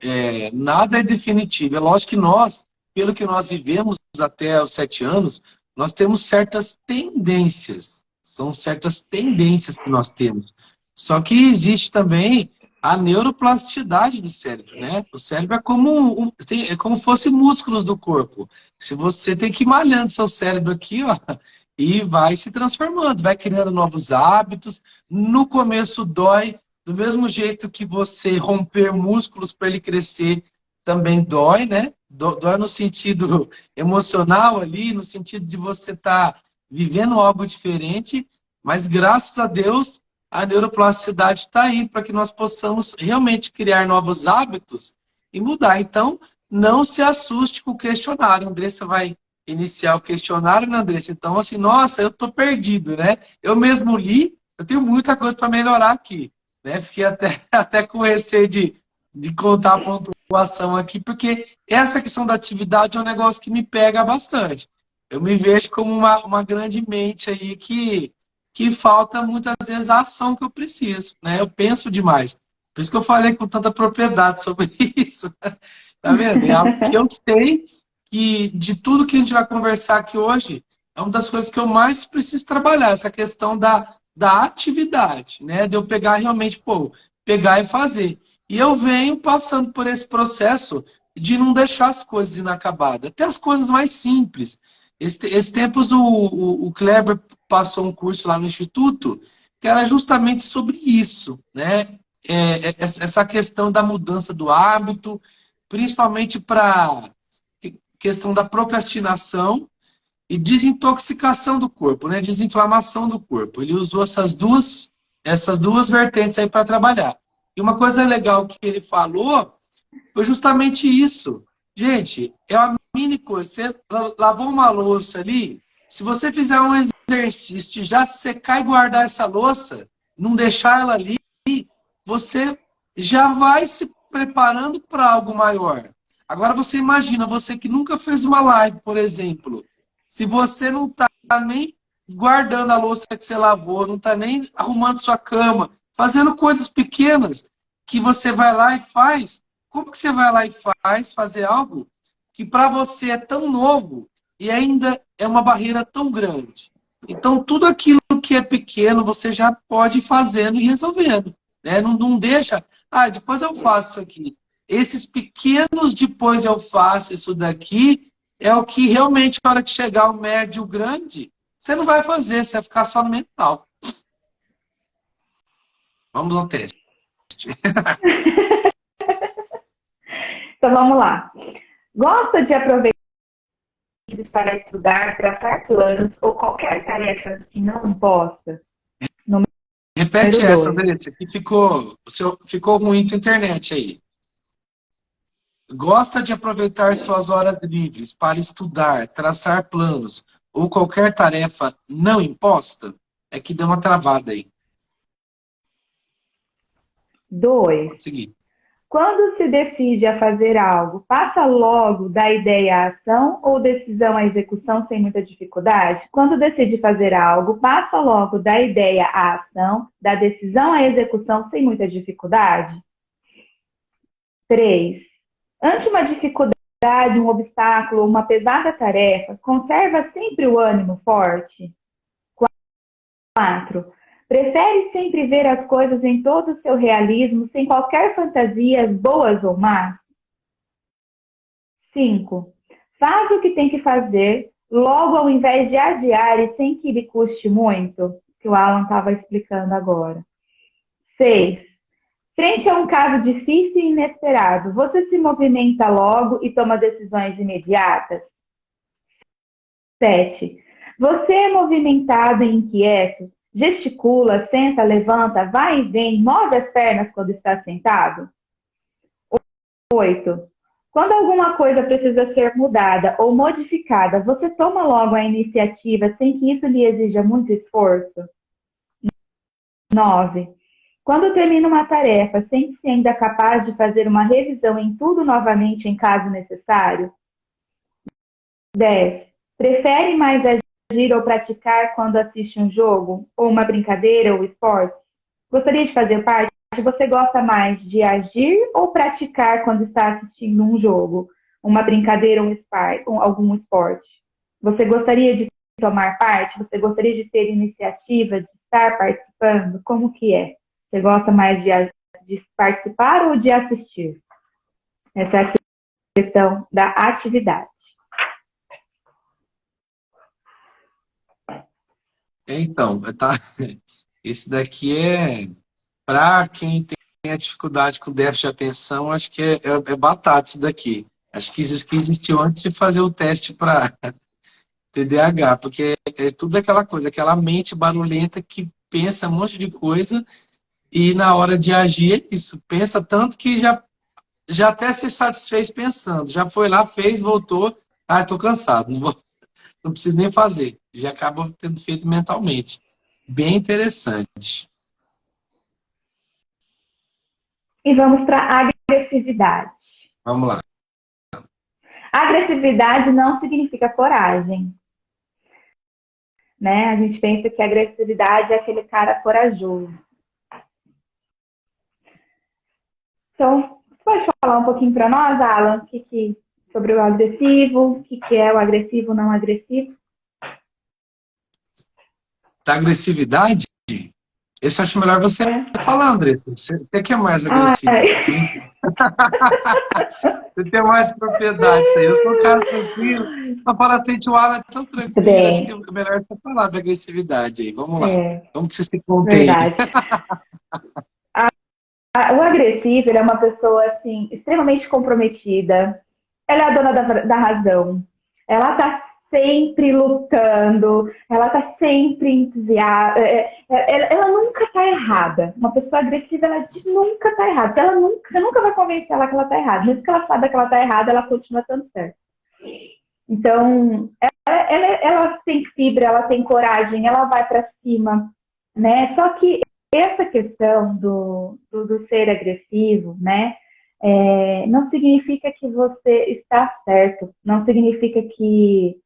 Nada é definitivo. É lógico que nós, pelo que nós vivemos até os 7 anos, nós temos certas tendências. São certas tendências que nós temos. Só que existe também a neuroplasticidade do cérebro, né? O cérebro é como fosse músculos do corpo. Se você tem que ir malhando seu cérebro aqui, ó, e vai se transformando, vai criando novos hábitos. No começo dói, do mesmo jeito que você romper músculos para ele crescer, também dói, né? Dói no sentido emocional ali, no sentido de você estar vivendo algo diferente, mas graças a Deus a neuroplasticidade está aí para que nós possamos realmente criar novos hábitos e mudar. Então, não se assuste com o questionário. A Andressa vai iniciar o questionário, né, Andressa? Então, assim, nossa, eu estou perdido, né? Eu mesmo li, eu tenho muita coisa para melhorar aqui, né? Fiquei até com receio de contar a pontuação aqui, porque essa questão da atividade é um negócio que me pega bastante. Eu me vejo como uma grande mente aí que falta muitas vezes a ação que eu preciso, né? Eu penso demais. Por isso que eu falei com tanta propriedade sobre isso. Tá vendo? É algo que eu sei que de tudo que a gente vai conversar aqui hoje, é uma das coisas que eu mais preciso trabalhar, essa questão da atividade, né? De eu pegar realmente, pegar e fazer. E eu venho passando por esse processo de não deixar as coisas inacabadas, até as coisas mais simples. Esse tempos o Kleber passou um curso lá no Instituto que era justamente sobre isso, né? Essa questão da mudança do hábito, principalmente para questão da procrastinação e desintoxicação do corpo, né? Desinflamação do corpo. Ele usou essas duas vertentes aí para trabalhar. E uma coisa legal que ele falou foi justamente isso. Gente, é uma mini coisa. Você lavou uma louça ali, se você fizer um exercício de já secar e guardar essa louça, não deixar ela ali, você já vai se preparando para algo maior. Agora você imagina, você que nunca fez uma live, por exemplo, se você não está nem guardando a louça que você lavou, não está nem arrumando sua cama, fazendo coisas pequenas que você vai lá e faz, como que você vai lá e fazer algo que para você é tão novo e ainda é uma barreira tão grande? Então, tudo aquilo que é pequeno, você já pode ir fazendo e resolvendo. Né? Não deixa, depois eu faço isso aqui. Esses pequenos depois eu faço isso daqui, é o que realmente, na hora que chegar o médio, o grande, você não vai fazer, você vai ficar só no mental. Vamos ao teste. Então vamos lá. Gosta de aproveitar para estudar, traçar planos ou qualquer tarefa que não possa? Repete essa, Andressa, que ficou ruim a internet aí. Gosta de aproveitar suas horas livres para estudar, traçar planos ou qualquer tarefa não imposta? É que deu uma travada aí. 2. Pode seguir. Quando se decide a fazer algo, passa logo da ideia à ação ou decisão à execução sem muita dificuldade? Quando decide fazer algo, passa logo da ideia à ação, da decisão à execução sem muita dificuldade? 3. Ante uma dificuldade, um obstáculo ou uma pesada tarefa, conserva sempre o ânimo forte? 4. Prefere sempre ver as coisas em todo o seu realismo, sem qualquer fantasias, boas ou más? 5. Faz o que tem que fazer, logo ao invés de adiar e sem que lhe custe muito, que o Alan estava explicando agora. 6. Frente a um caso difícil e inesperado, você se movimenta logo e toma decisões imediatas? 7. Você é movimentado e inquieto? Gesticula, senta, levanta, vai e vem, move as pernas quando está sentado? 8. Quando alguma coisa precisa ser mudada ou modificada, você toma logo a iniciativa sem que isso lhe exija muito esforço? 9. Quando termina uma tarefa, sente-se ainda capaz de fazer uma revisão em tudo novamente em caso necessário? 10. Prefere mais agir ou praticar quando assiste um jogo, ou uma brincadeira ou esporte? Gostaria de fazer parte? Você gosta mais de agir ou praticar quando está assistindo um jogo, uma brincadeira ou algum esporte? Você gostaria de tomar parte? Você gostaria de ter iniciativa, de estar participando? Como que é? Você gosta mais de participar ou de assistir? Essa é a questão da atividade. Então, esse daqui é para quem tem a dificuldade com déficit de atenção, acho que é batata isso daqui. Acho que existiu antes de fazer o teste para TDAH, porque é tudo aquela coisa, aquela mente barulhenta que pensa um monte de coisa e na hora de agir é isso. Pensa tanto que já até se satisfez pensando. Já foi lá, fez, voltou. Ah, estou cansado, não preciso nem fazer. Já acaba tendo feito mentalmente. Bem interessante. E vamos para a agressividade. Vamos lá. Agressividade não significa coragem. Né? A gente pensa que a agressividade é aquele cara corajoso. Então, você pode falar um pouquinho para nós, Alan, sobre o agressivo, o que é o agressivo não agressivo? Da agressividade, esse eu acho melhor você falar, André. Você que é mais agressivo. Você tem mais propriedade disso aí. Eu sou um cara tranquilo. Pra falar assim, o Alan é tão tranquilo. Bem, acho que é melhor você falar da agressividade aí. Vamos lá. Vamos que você se contém. Verdade. O agressivo, ele é uma pessoa, assim, extremamente comprometida. Ela é a dona da razão. Ela tá sempre lutando. Ela tá sempre entusiasta. Ela nunca tá errada. Uma pessoa agressiva, ela nunca tá errada. Você nunca vai convencer ela que ela tá errada. Mesmo que ela saiba que ela tá errada, ela continua estando certa. Então, ela tem fibra, ela tem coragem, ela vai para cima, né? Só que essa questão do ser agressivo, né? Não significa que você está certo, não significa que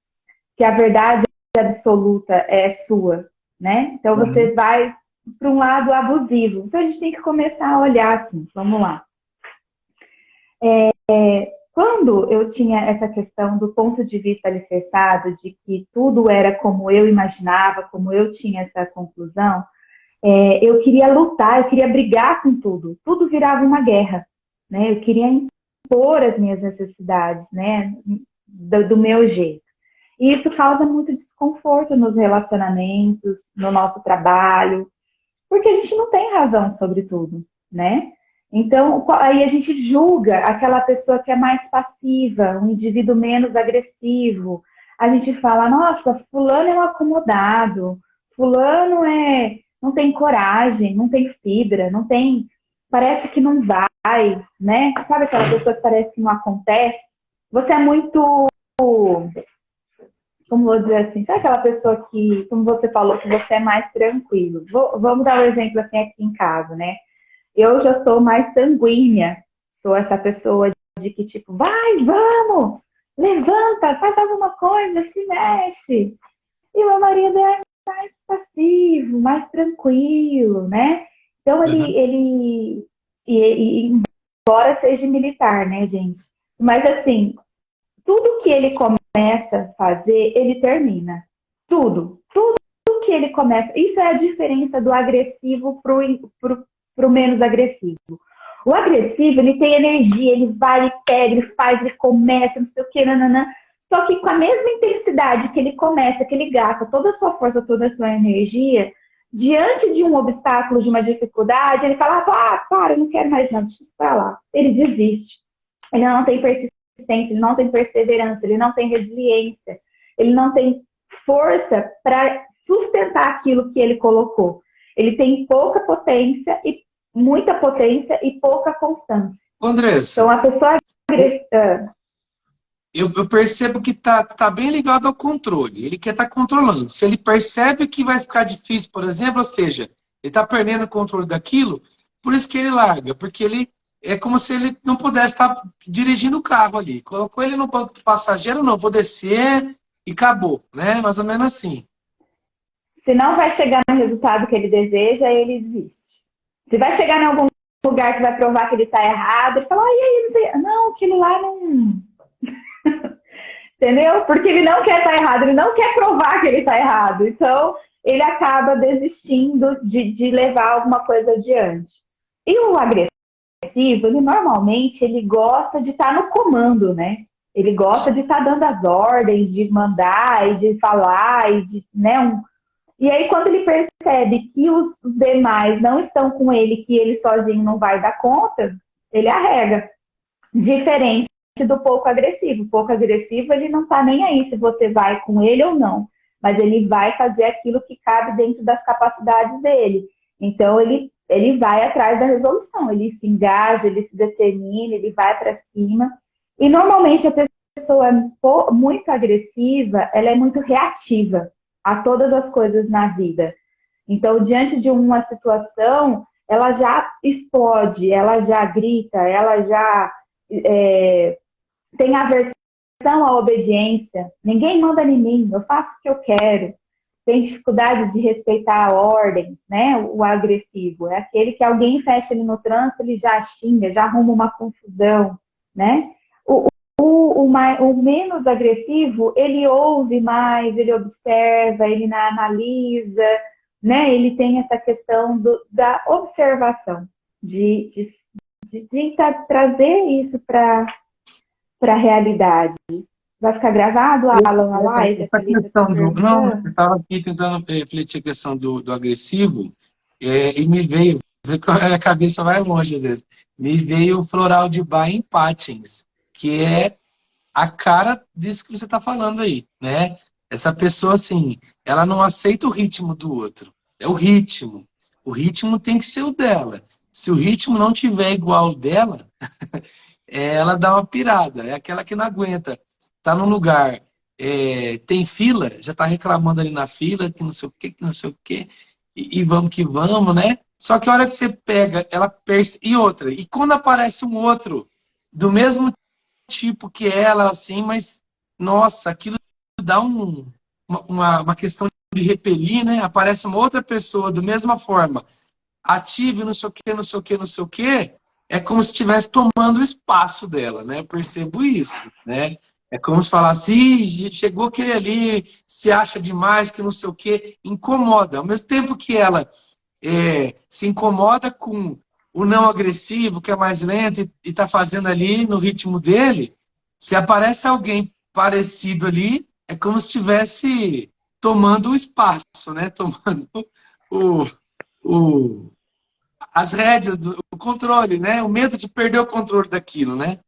a verdade absoluta é sua, né? Então você vai para um lado abusivo. Então a gente tem que começar a olhar assim, vamos lá. Quando eu tinha essa questão do ponto de vista alicerçado, de que tudo era como eu imaginava, como eu tinha essa conclusão, eu queria lutar, eu queria brigar com tudo. Tudo virava uma guerra, né? Eu queria impor as minhas necessidades, né? Do meu jeito. E isso causa muito desconforto nos relacionamentos, no nosso trabalho, porque a gente não tem razão sobre tudo, né? Então, aí a gente julga aquela pessoa que é mais passiva, um indivíduo menos agressivo. A gente fala, nossa, fulano é um acomodado, fulano não tem coragem, não tem fibra, não tem, parece que não vai, né? Sabe aquela pessoa que parece que não acontece? Você é muito, como vou dizer assim, sabe aquela pessoa que, como você falou, que você é mais tranquilo? Vamos dar um exemplo assim aqui em casa, né? Eu já sou mais sanguínea, sou essa pessoa de que tipo, vai, vamos, levanta, faz alguma coisa, se mexe. E meu marido é mais passivo, mais tranquilo, né? Então ele embora seja militar, né, gente? Mas assim, tudo que ele começa a fazer, ele termina. Tudo que ele começa. Isso é a diferença do agressivo pro menos agressivo. O agressivo, ele tem energia, ele vai, ele pega, ele faz, ele começa, não sei o que, nananã. Só que com a mesma intensidade que ele começa, que ele gasta toda a sua força, toda a sua energia, diante de um obstáculo, de uma dificuldade, ele fala, para, eu não quero mais nada, deixa isso pra lá. Ele desiste. Ele não tem persistência, ele não tem perseverança, ele não tem resiliência, ele não tem força para sustentar aquilo que ele colocou. Ele tem pouca potência e muita potência e pouca constância. Andressa, então a pessoa eu percebo que tá bem ligado ao controle. Ele quer estar controlando. Se ele percebe que vai ficar difícil, por exemplo, ou seja, ele tá perdendo o controle daquilo, por isso que ele larga, porque ele é como se ele não pudesse estar dirigindo o carro ali. Colocou ele no banco do passageiro, não, vou descer e acabou, né? Mais ou menos assim. Se não vai chegar no resultado que ele deseja, ele desiste. Se vai chegar em algum lugar que vai provar que ele está errado, ele fala, e aí, não sei, não, aquilo lá não... Entendeu? Porque ele não quer estar errado, ele não quer provar que ele está errado. Então, ele acaba desistindo de levar alguma coisa adiante. E o agressivo, ele normalmente ele gosta de estar no comando, né? Ele gosta de estar dando as ordens, de mandar e de falar, e de, né? E aí, quando ele percebe que os demais não estão com ele, que ele sozinho não vai dar conta, ele arrega. Diferente do pouco agressivo. O pouco agressivo, ele não tá nem aí se você vai com ele ou não. Mas ele vai fazer aquilo que cabe dentro das capacidades dele. Então, ele vai atrás da resolução. Ele se engaja, ele se determina, ele vai para cima. E, normalmente, a pessoa muito agressiva, ela é muito reativa a todas as coisas na vida. Então, diante de uma situação, ela já explode, ela já grita, ela já tem aversão à obediência. Ninguém manda em mim, eu faço o que eu quero. Tem dificuldade de respeitar ordens, né? O agressivo é aquele que alguém fecha ele no trânsito, ele já xinga, já arruma uma confusão, né? O menos agressivo, ele ouve mais, ele observa, ele analisa, né? Ele tem essa questão da observação, de trazer isso para a realidade. Vai ficar gravado, Alan, a live? Não, eu estava aqui tentando refletir a questão do agressivo, e me veio, a cabeça vai longe às vezes, me veio o floral de Bach em Patins, que é a cara disso que você está falando aí, né? Essa pessoa, assim, ela não aceita o ritmo do outro. É o ritmo. O ritmo tem que ser o dela. Se o ritmo não tiver igual ao dela, ela dá uma pirada. É aquela que não aguenta. Tá num lugar, tem fila, já tá reclamando ali na fila, que não sei o quê, que não sei o quê. E vamos que vamos, né? Só que a hora que você pega, ela e outra. E quando aparece um outro do mesmo tipo que ela, assim, mas, nossa, aquilo dá uma questão de repelir, né? Aparece uma outra pessoa da mesma forma, ativa, não sei o quê, não sei o quê, não sei o quê, é como se estivesse tomando o espaço dela, né? Eu percebo isso, né? É como se falasse, chegou aquele ali, se acha demais, que não sei o quê, incomoda. Ao mesmo tempo que ela se incomoda com o não agressivo, que é mais lento e está fazendo ali no ritmo dele, se aparece alguém parecido ali, é como se estivesse tomando o espaço, né? Tomando o, as rédeas, o controle, né? O medo de perder o controle daquilo, né?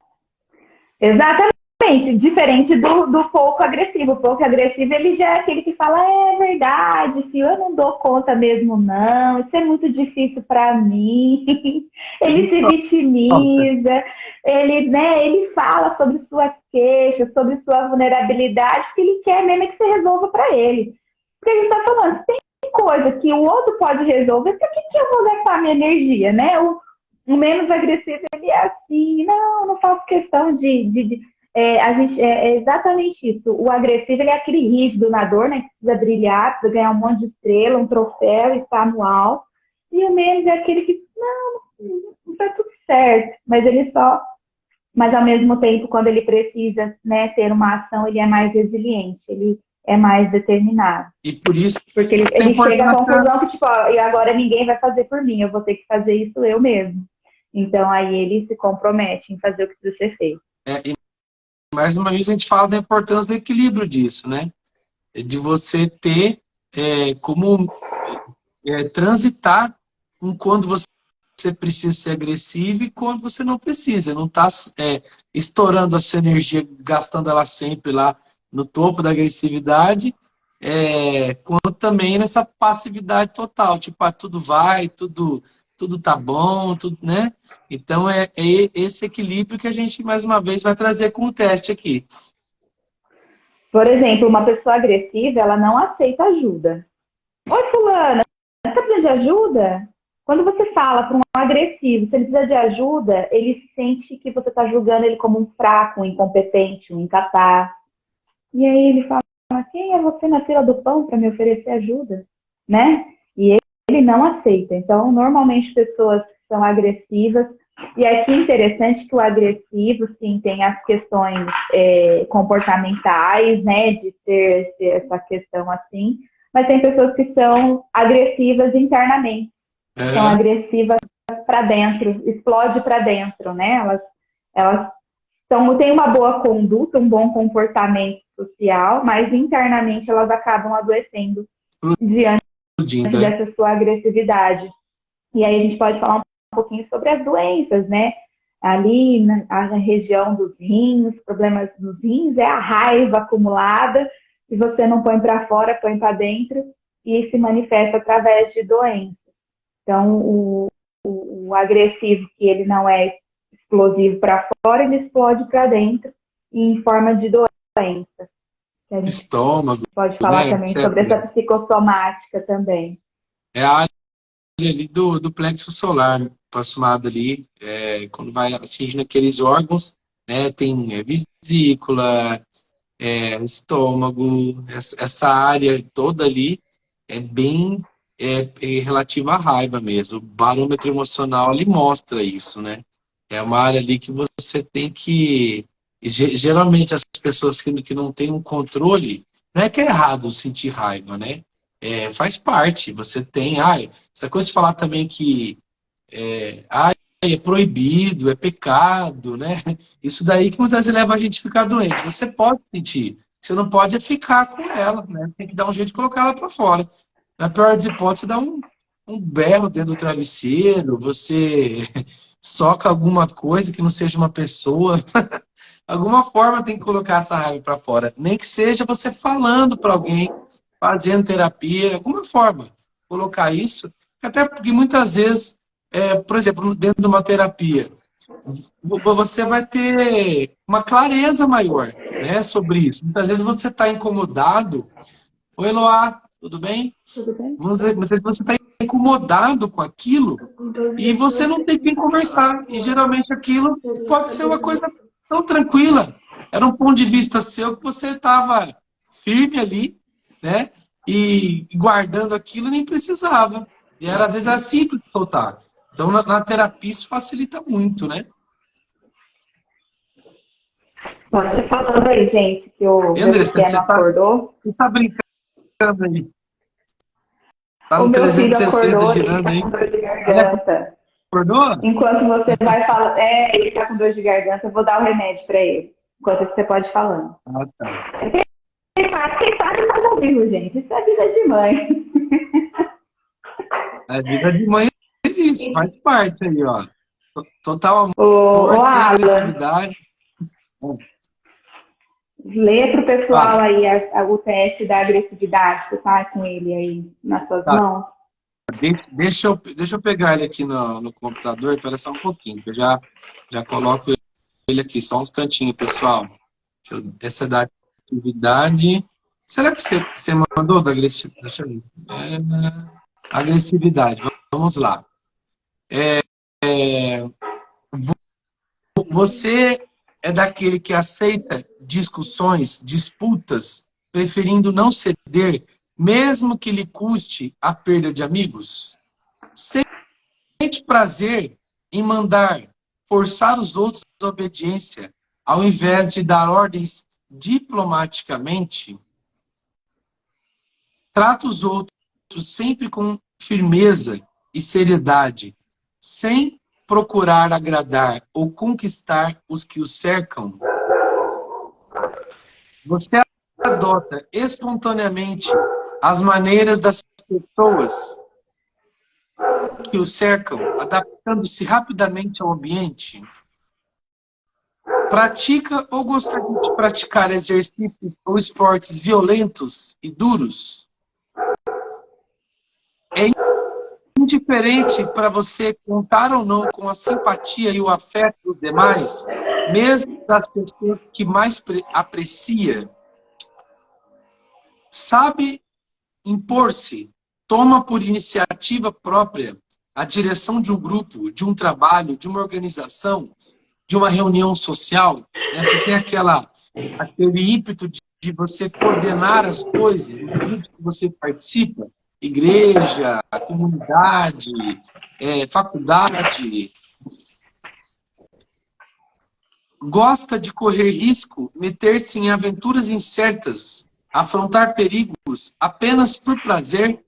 Exatamente, diferente do pouco agressivo. O pouco agressivo, ele já é aquele que fala, é verdade, filho, eu não dou conta mesmo não, isso é muito difícil para mim. Ele se vitimiza, ele fala sobre suas queixas, sobre sua vulnerabilidade, porque ele quer mesmo que você resolva para ele. Porque a gente está falando, se tem coisa que o outro pode resolver, por que eu vou gastar minha energia, né? O menos agressivo, ele é assim, não faço questão a gente, é exatamente isso. O agressivo, ele é aquele rígido na dor, né? Que precisa brilhar, precisa ganhar um monte de estrela, um troféu, estar no alto. E o menos é aquele que, não tá tudo certo. Mas ao mesmo tempo, quando ele precisa, né, ter uma ação, ele é mais resiliente, ele é mais determinado. E por isso... Porque ele chega à conclusão que, tipo, e agora ninguém vai fazer por mim, eu vou ter que fazer isso eu mesmo. Então, aí ele se compromete em fazer o que precisa ser feito. E mais uma vez a gente fala da importância do equilíbrio disso, né? De você ter como transitar com quando você precisa ser agressivo e quando você não precisa. Não está estourando a sua energia, gastando ela sempre lá no topo da agressividade, quanto também nessa passividade total. Tipo, tudo vai, tudo tá bom, tudo, né? Então, é esse equilíbrio que a gente, mais uma vez, vai trazer com o teste aqui. Por exemplo, uma pessoa agressiva, ela não aceita ajuda. Oi, fulana, você tá precisando de ajuda? Quando você fala para um agressivo, se ele precisa de ajuda, ele sente que você está julgando ele como um fraco, um incompetente, um incapaz. E aí ele fala, quem é você na fila do pão para me oferecer ajuda? Né? E ele não aceita. Então, normalmente, pessoas que são agressivas, e aqui é interessante que o agressivo, sim, tem as questões comportamentais, né, de ser essa questão assim, mas tem pessoas que são agressivas internamente, são agressivas para dentro, explode para dentro, né? Elas têm uma boa conduta, um bom comportamento social, mas internamente elas acabam adoecendo diante dessa sua agressividade. E aí a gente pode falar um pouquinho sobre as doenças, né? Ali na região dos rins, problemas dos rins é a raiva acumulada, que você não põe para fora, põe para dentro, e se manifesta através de doenças. Então, o agressivo, que ele não é explosivo para fora, ele explode para dentro, em forma de doença. Que a gente Estômago, pode falar né, também etc. sobre essa psicossomática também. É a área ali do plexo solar, aproximado ali, quando vai atingindo aqueles órgãos, né, tem vesícula, estômago, essa área toda ali é bem relativa à raiva mesmo. O barômetro emocional ele mostra isso, né? É uma área ali que você tem que... Geralmente as pessoas que não têm um controle, não é que é errado sentir raiva, né? Faz parte, você tem... essa coisa de falar também que é proibido, é pecado, né? Isso daí que muitas vezes leva a gente a ficar doente. Você pode sentir, você não pode ficar com ela, né? Tem que dar um jeito de colocar ela para fora. Na pior das hipóteses, dá um berro dentro do travesseiro, você soca alguma coisa que não seja uma pessoa. Alguma forma tem que colocar essa raiva para fora. Nem que seja você falando para alguém, fazendo terapia, alguma forma. Colocar isso. Até porque muitas vezes, por exemplo, dentro de uma terapia, você vai ter uma clareza maior, né, sobre isso. Muitas vezes você está incomodado. Oi, Eloá, tudo bem? Tudo bem? Muitas vezes você está incomodado com aquilo e você não tem quem conversar. E geralmente aquilo pode ser uma coisa tão tranquila. Era um ponto de vista seu que você estava firme ali, né? E guardando aquilo e nem precisava. E era, às vezes era simples de soltar. Então, na terapia isso facilita muito, né? Você falando aí, gente, que o E, meu André, pequeno acordou. você tá brincando aí? Tá O no meu filho 360 acordou, ele girando tá aí? com dor de garganta. Acordou? Enquanto você vai falando, ele tá com dor de garganta, eu vou dar o remédio pra ele. Enquanto você pode ir falando. Ah, tá. Quem sabe faz ao vivo, gente. Isso é vida de mãe. A vida de mãe é isso, faz parte aí, ó. Total amor, Ô sem Alan, agressividade. lê pro pessoal Fala. aí o teste da agressividade que tá com ele aí nas suas Tá. mãos. Deixa eu pegar ele aqui no computador, espera só um pouquinho, que eu já coloco ele aqui, só um instantinho, pessoal. Essa é da atividade. Será que você mandou da agressividade? Deixa eu ver. Agressividade, vamos lá. Você é daquele que aceita discussões, disputas, preferindo não ceder, mesmo que lhe custe a perda de amigos? Sente prazer em mandar forçar os outros à obediência, ao invés de dar ordens diplomaticamente? Trata os outros sempre com firmeza e seriedade, sem procurar agradar ou conquistar os que o cercam. Você adota espontaneamente as maneiras das pessoas que o cercam, adaptando-se rapidamente ao ambiente. Pratica ou gostaria de praticar exercícios ou esportes violentos e duros? É indiferente para você contar ou não com a simpatia e o afeto dos demais, mesmo das pessoas que mais aprecia? Sabe impor-se toma por iniciativa própria a direção de um grupo, de um trabalho, de uma organização, de uma reunião social, né? Você tem aquele ímpeto de você coordenar as coisas no grupo que você participa, igreja, comunidade, faculdade. Gosta de correr risco, meter-se em aventuras incertas, afrontar perigos apenas por prazer.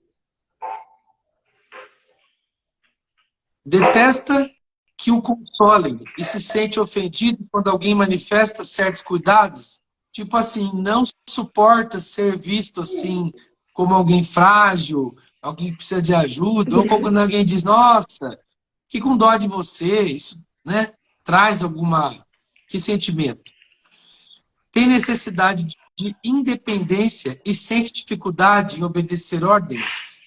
Detesta que o consolem e se sente ofendido quando alguém manifesta certos cuidados. Tipo assim, não suporta ser visto assim como alguém frágil, alguém que precisa de ajuda, ou quando alguém diz, nossa, que com dó de você, isso, né, traz que sentimento? Tem necessidade de independência e sente dificuldade em obedecer ordens?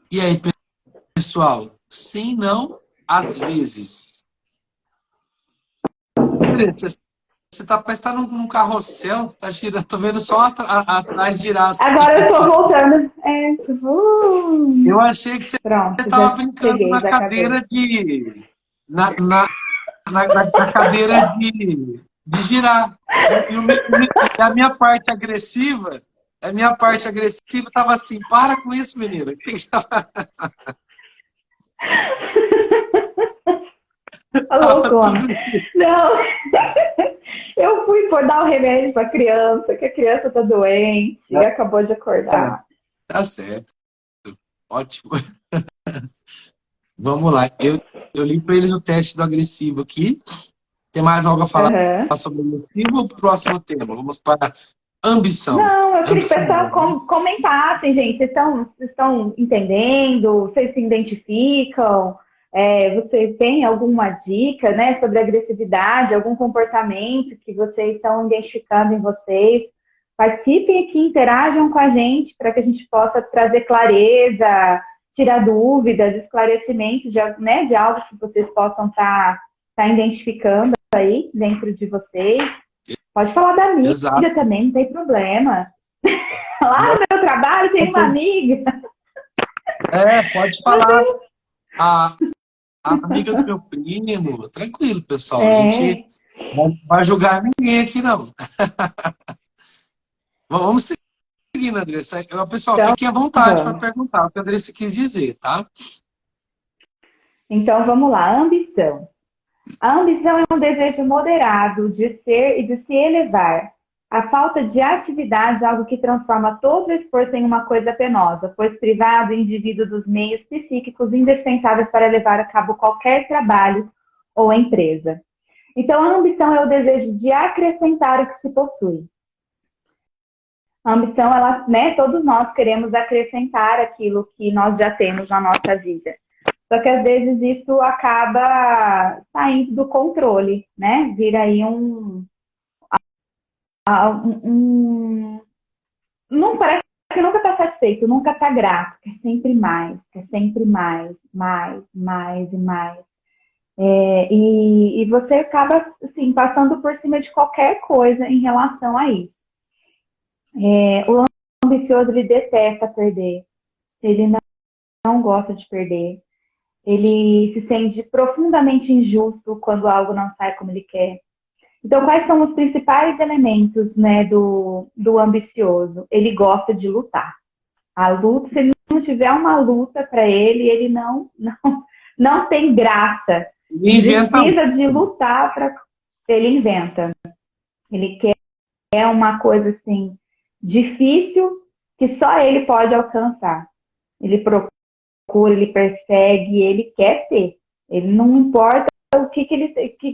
E aí, pessoal? Sim, não, às vezes. Você parece estar num carrossel, tá girando, tô vendo só atrás girar assim. Agora eu tô voltando. Eu achei que você estava brincando na cadeira na cadeira de girar. E a minha parte agressiva estava assim, para com isso, menina. Loucona. Não. Eu fui por dar o remédio pra criança, que a criança tá doente e acabou de acordar. Tá certo. Ótimo. Vamos lá. Eu li para eles o teste do agressivo aqui. Tem mais algo a falar sobre o agressivo ou o próximo tema? Vamos para ambição. Não, eu queria que o pessoal comentasse, gente. Vocês estão entendendo? Vocês se identificam? Você tem alguma dica, né, sobre agressividade, algum comportamento que vocês estão identificando em vocês? Participem aqui, interajam com a gente para que a gente possa trazer clareza, tirar dúvidas, esclarecimentos de algo que vocês possam estar identificando aí dentro de vocês. Pode falar da amiga também, não tem problema. Lá no meu trabalho tem uma amiga. Pode falar. A amiga do meu primo, tranquilo, pessoal. A gente não vai julgar ninguém aqui, não. Vamos seguindo, Andressa. Pessoal, então, fiquem à vontade para perguntar o que a Andressa quis dizer, tá? Então, vamos lá. Ambição. A ambição é um desejo moderado de ser e de se elevar. A falta de atividade é algo que transforma todo o esforço em uma coisa penosa, pois priva o indivíduo dos meios psíquicos indispensáveis para levar a cabo qualquer trabalho ou empresa. Então, a ambição é o desejo de acrescentar o que se possui. A ambição, todos nós queremos acrescentar aquilo que nós já temos na nossa vida. Só que, às vezes, isso acaba saindo do controle, né? Vira aí não parece que nunca está satisfeito, nunca está grato, quer sempre mais, mais e mais. E você acaba, assim, passando por cima de qualquer coisa em relação a isso. O ambicioso, ele detesta perder, ele não gosta de perder, ele se sente profundamente injusto quando algo não sai como ele quer. Então, quais são os principais elementos, né, do ambicioso? Ele gosta de lutar. A luta, se ele não tiver uma luta para ele não tem graça. Ele precisa de lutar para... Ele inventa. Ele quer uma coisa assim, difícil, que só ele pode alcançar. Ele procura, ele persegue, ele quer ter. Ele não importa o que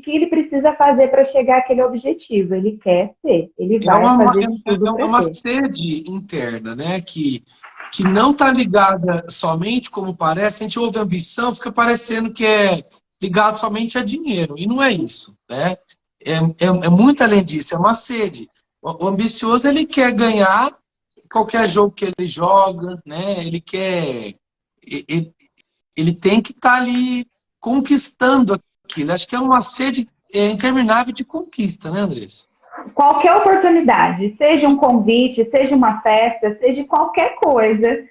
ele precisa fazer para chegar àquele objetivo. Ele quer ter, ele vai fazer tudo para ter. É uma sede interna, né? Que não está ligada somente, como parece, a gente ouve ambição, fica parecendo que é ligado somente a dinheiro. E não é isso, né? É muito além disso, é uma sede. O ambicioso, ele quer ganhar qualquer jogo que ele joga, né? Ele quer... Ele tem que estar ali conquistando aquilo. Acho que é uma sede interminável de conquista, né, Andressa? qualquer oportunidade, seja um convite, seja uma festa, seja qualquer coisa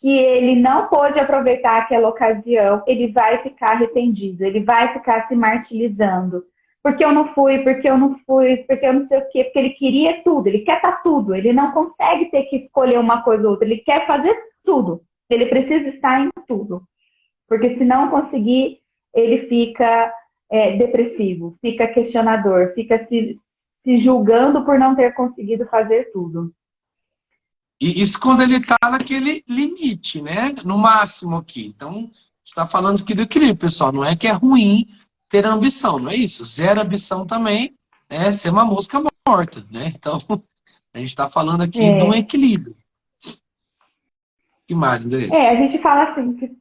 que ele não pôde aproveitar aquela ocasião, ele vai ficar arrependido, ele vai ficar se martirizando. Porque eu não fui, porque eu não fui, porque eu não sei o quê, porque ele queria tudo, ele quer estar tudo, ele não consegue ter que escolher uma coisa ou outra, ele quer fazer tudo, ele precisa estar em tudo. Porque se não conseguir, ele fica depressivo, fica questionador, fica se julgando por não ter conseguido fazer tudo. E isso quando ele está naquele limite, né? No máximo aqui. Então, a gente está falando aqui do equilíbrio, pessoal. Não é que é ruim ter ambição, não é isso? Zero ambição também é ser uma mosca morta, né? Então, a gente está falando aqui de um equilíbrio. O que mais, Andressa? A gente fala assim que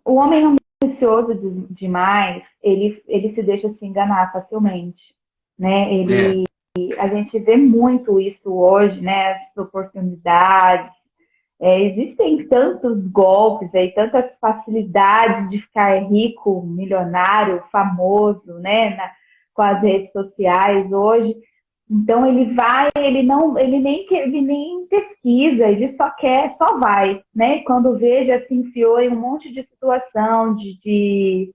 o homem ambicioso demais, ele se deixa se enganar facilmente, né? A gente vê muito isso hoje, né? As oportunidades. Existem tantos golpes aí, tantas facilidades de ficar rico, milionário, famoso, né? Com as redes sociais hoje. Então ele nem pesquisa, ele só vai, né? Quando vê, já se enfiou em um monte de situação, de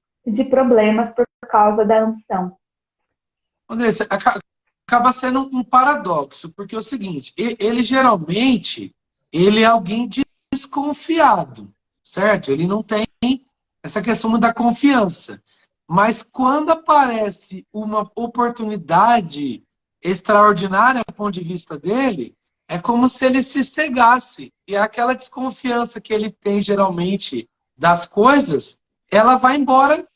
problemas por causa da ambição. Andressa, acaba sendo um paradoxo, porque é o seguinte, ele geralmente é alguém desconfiado, certo? Ele não tem essa questão da confiança. Mas quando aparece uma oportunidade extraordinária do ponto de vista dele, é como se ele se cegasse. E aquela desconfiança que ele tem geralmente das coisas, ela vai embora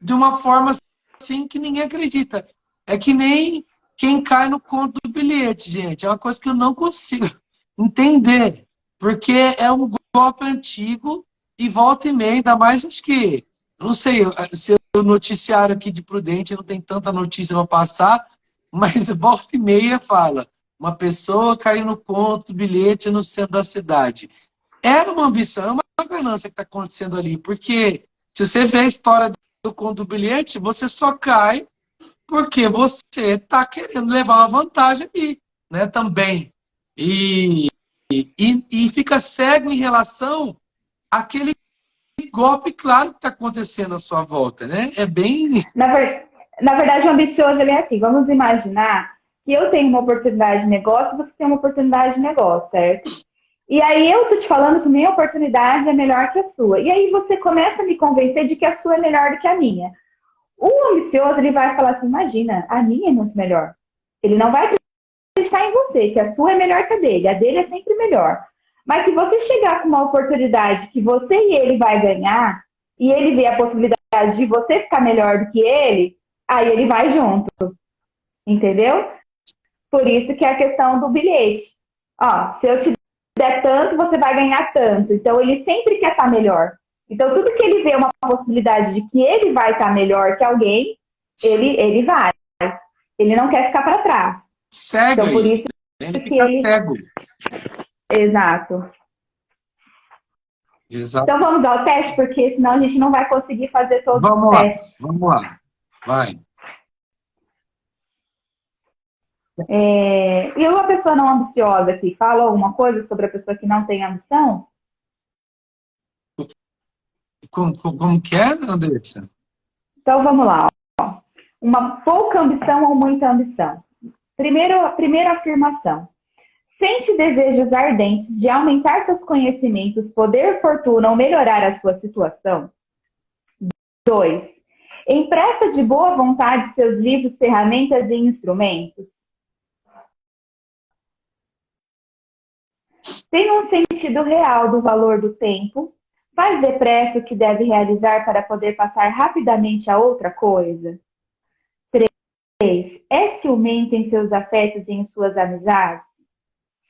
de uma forma assim que ninguém acredita. É que nem quem cai no conto do bilhete, gente. É uma coisa que eu não consigo entender. Porque é um golpe antigo e volta e meia, ainda mais acho que, não sei, se o noticiário aqui de Prudente não tem tanta notícia para passar, mas volta e meia fala, uma pessoa caiu no conto do bilhete no centro da cidade. É uma ambição, é uma ganância que está acontecendo ali, porque se você vê a história do conto do bilhete, você só cai porque você está querendo levar uma vantagem ali, né, também. E fica cego em relação àquele golpe claro que está acontecendo à sua volta, né? É bem... Na verdade, o ambicioso ele é assim, vamos imaginar que eu tenho uma oportunidade de negócio, você tem uma oportunidade de negócio, certo? E aí eu tô te falando que minha oportunidade é melhor que a sua. E aí você começa a me convencer de que a sua é melhor do que a minha. O ambicioso, ele vai falar assim, imagina, a minha é muito melhor. Ele não vai acreditar em você, que a sua é melhor que a dele é sempre melhor. Mas se você chegar com uma oportunidade que você e ele vai ganhar, e ele vê a possibilidade de você ficar melhor do que ele, aí ele vai junto. Entendeu? Por isso que é a questão do bilhete. Ó, se eu te der tanto, você vai ganhar tanto. Então, ele sempre quer estar melhor. Então, tudo que ele vê uma possibilidade de que ele vai estar melhor que alguém, ele vai. Ele não quer ficar para trás. Cego então, por isso ele que fica ele... cego. Exato. Exato. Então, vamos ao teste, porque senão a gente não vai conseguir fazer todos os testes. Vamos lá. Vai. E uma pessoa não ambiciosa aqui, fala alguma coisa sobre a pessoa que não tem ambição? Como que é, Andressa? Então, vamos lá. Ó. Uma pouca ambição ou muita ambição. Primeira afirmação. Sente desejos ardentes de aumentar seus conhecimentos, poder, fortuna ou melhorar a sua situação? 2. Empresta de boa vontade seus livros, ferramentas e instrumentos? Tem um sentido real do valor do tempo? Faz depressa o que deve realizar para poder passar rapidamente a outra coisa? 3. É ciumento em seus afetos e em suas amizades?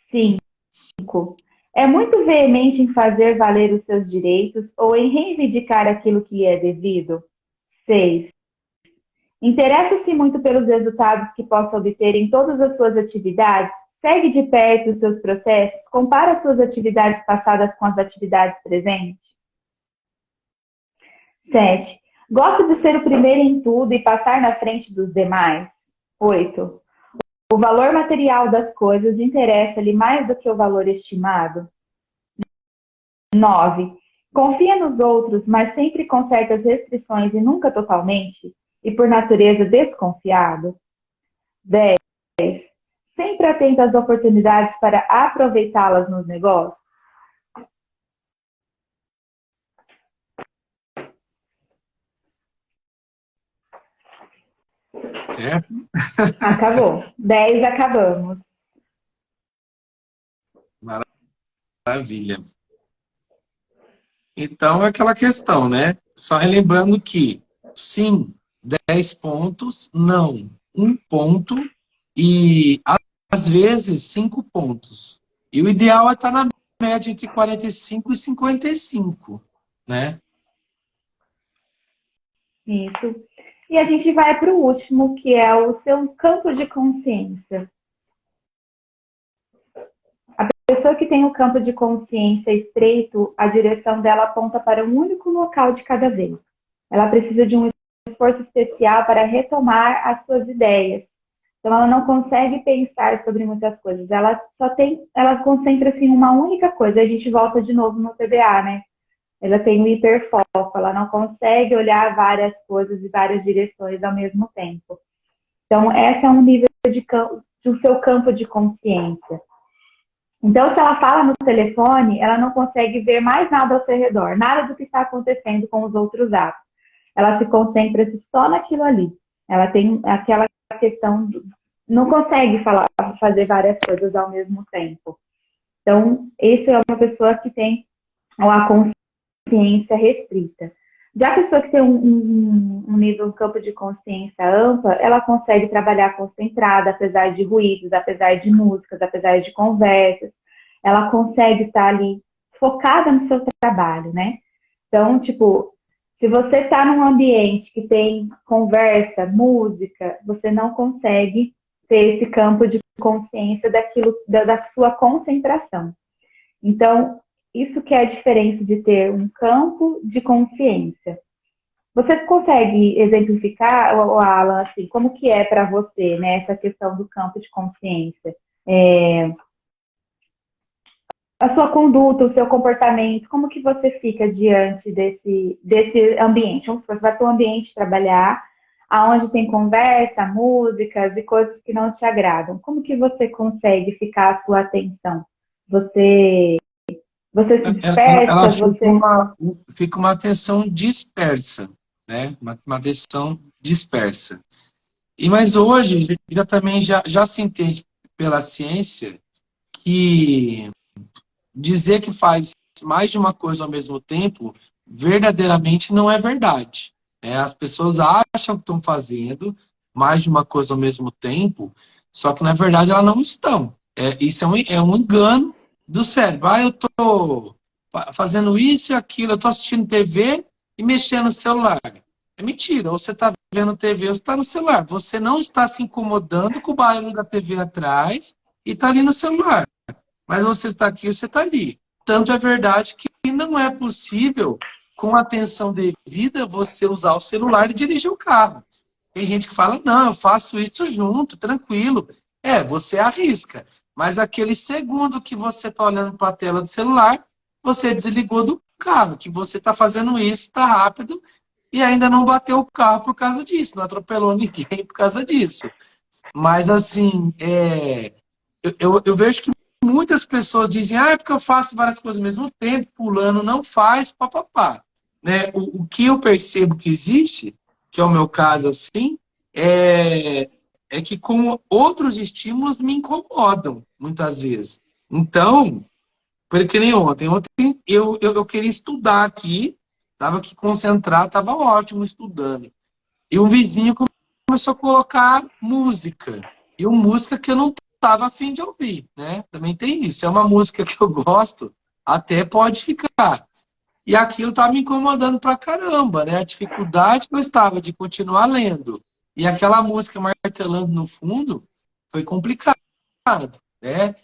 5. É muito veemente em fazer valer os seus direitos ou em reivindicar aquilo que lhe é devido? 6. Interessa-se muito pelos resultados que possa obter em todas as suas atividades? Segue de perto os seus processos? Compara as suas atividades passadas com as atividades presentes? 7. Gosta de ser o primeiro em tudo e passar na frente dos demais? 8. O valor material das coisas interessa-lhe mais do que o valor estimado? 9. Confia nos outros, mas sempre com certas restrições e nunca totalmente, e por natureza desconfiado? 10. Sempre atento às oportunidades para aproveitá-las nos negócios? Certo? Acabou. 10, acabamos. Maravilha. Então, é aquela questão, né? Só relembrando que, sim, 10 pontos, não, 1 ponto e, às vezes, 5 pontos. E o ideal é estar na média entre 45 e 55, né? Isso. E a gente vai para o último, que é o seu campo de consciência. A pessoa que tem o campo de consciência estreito, a direção dela aponta para um único local de cada vez. Ela precisa de um esforço especial para retomar as suas ideias. Então, ela não consegue pensar sobre muitas coisas. Ela concentra-se em uma única coisa. A gente volta de novo no TDA, né? Ela tem um hiperfoco, ela não consegue olhar várias coisas e várias direções ao mesmo tempo. Então, esse é um nível do seu campo de consciência. Então, se ela fala no telefone, ela não consegue ver mais nada ao seu redor, nada do que está acontecendo com os outros atos. Ela se concentra só naquilo ali. Ela tem aquela questão, não consegue fazer várias coisas ao mesmo tempo. Então, essa é uma pessoa que tem a consciência restrita. Já a pessoa que tem um nível, um campo de consciência ampla, ela consegue trabalhar concentrada, apesar de ruídos, apesar de músicas, apesar de conversas. Ela consegue estar ali focada no seu trabalho, né? Então, tipo, se você está num ambiente que tem conversa, música, você não consegue ter esse campo de consciência da sua concentração. Então, isso que é a diferença de ter um campo de consciência. Você consegue exemplificar, Alan, assim, como que é para você, né, essa questão do campo de consciência? A sua conduta, o seu comportamento, como que você fica diante desse ambiente? Vamos supor, você vai para um ambiente trabalhar, aonde tem conversa, músicas e coisas que não te agradam. Como que você consegue ficar a sua atenção? Você se dispersa? Fica uma atenção dispersa, né? Uma atenção dispersa. Mas hoje já se entende pela ciência que dizer que faz mais de uma coisa ao mesmo tempo verdadeiramente não é verdade. As pessoas acham que estão fazendo mais de uma coisa ao mesmo tempo, só que na verdade elas não estão. Isso é um engano do cérebro. Eu estou fazendo isso e aquilo, eu estou assistindo TV e mexendo no celular. É mentira, ou você está vendo TV ou você está no celular. Você não está se incomodando com o barulho da TV atrás e está ali no celular. Mas você está aqui, você está ali. Tanto é verdade que não é possível, com atenção devida, você usar o celular e dirigir o carro. Tem gente que fala, não, eu faço isso junto, tranquilo. Você arrisca. Mas aquele segundo que você está olhando para a tela do celular, você desligou do carro, que você está fazendo isso, está rápido, e ainda não bateu o carro por causa disso, não atropelou ninguém por causa disso. Mas, assim, eu vejo que muitas pessoas dizem, é porque eu faço várias coisas ao mesmo tempo, fulano não faz, papapá. Né? O que eu percebo que existe, que é o meu caso assim, é que com outros estímulos me incomodam, muitas vezes. Então, porque nem ontem eu queria estudar aqui, estava aqui concentrado, estava ótimo estudando. E um vizinho começou a colocar música. E uma música que eu não estava a fim de ouvir, né? Também tem isso. É uma música que eu gosto, até pode ficar. E aquilo estava me incomodando pra caramba, né? A dificuldade que eu estava de continuar lendo. E aquela música martelando no fundo foi complicado, né?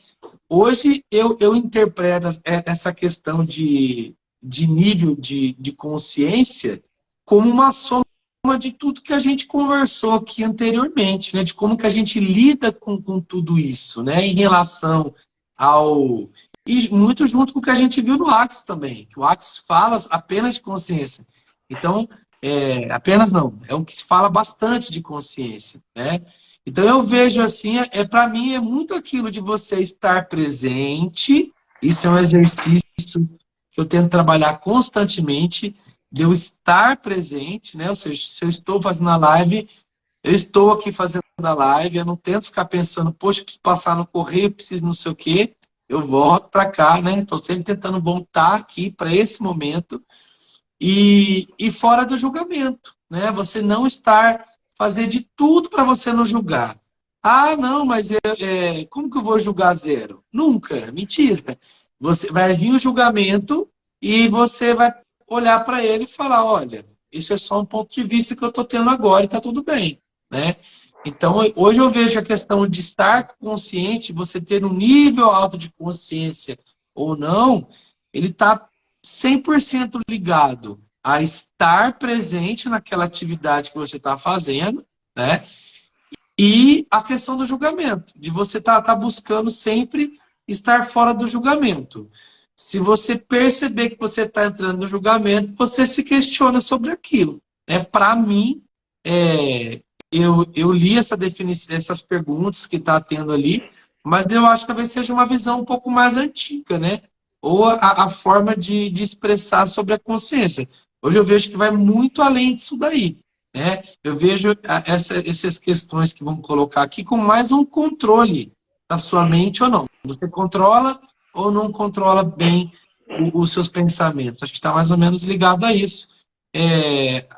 Hoje eu interpreto essa questão de nível de consciência como uma soma de tudo que a gente conversou aqui anteriormente, né? De como que a gente lida com tudo isso, né? Em relação ao... E muito junto com o que a gente viu no Axis também, que o Axis fala apenas de consciência. Então, apenas não, é o que se fala bastante de consciência, né? Então eu vejo assim, para mim é muito aquilo de você estar presente, isso é um exercício que eu tento trabalhar constantemente, de eu estar presente, né? Ou seja, se eu estou fazendo a live, eu estou aqui fazendo a live, eu não tento ficar pensando, poxa, preciso passar no correio, preciso não sei o quê, eu volto para cá, né? Estou sempre tentando voltar aqui para esse momento e fora do julgamento, né? Você não fazer de tudo para você não julgar. Ah, não, mas como que eu vou julgar zero? Nunca, mentira. Você vai vir o julgamento e você vai olhar para ele e falar, olha, isso é só um ponto de vista que eu estou tendo agora e está tudo bem, né? Então, hoje eu vejo a questão de estar consciente, você ter um nível alto de consciência ou não, ele está 100% ligado a estar presente naquela atividade que você está fazendo, né? E a questão do julgamento, de você tá buscando sempre estar fora do julgamento. Se você perceber que você está entrando no julgamento, você se questiona sobre aquilo. Para mim, eu li essa definição, essas perguntas que está tendo ali, mas eu acho que talvez seja uma visão um pouco mais antiga, né? Ou a forma de expressar sobre a consciência. Hoje eu vejo que vai muito além disso daí, né? Eu vejo essas questões que vamos colocar aqui com mais um controle da sua mente ou não. Você controla ou não controla bem os seus pensamentos? Acho que está mais ou menos ligado a isso.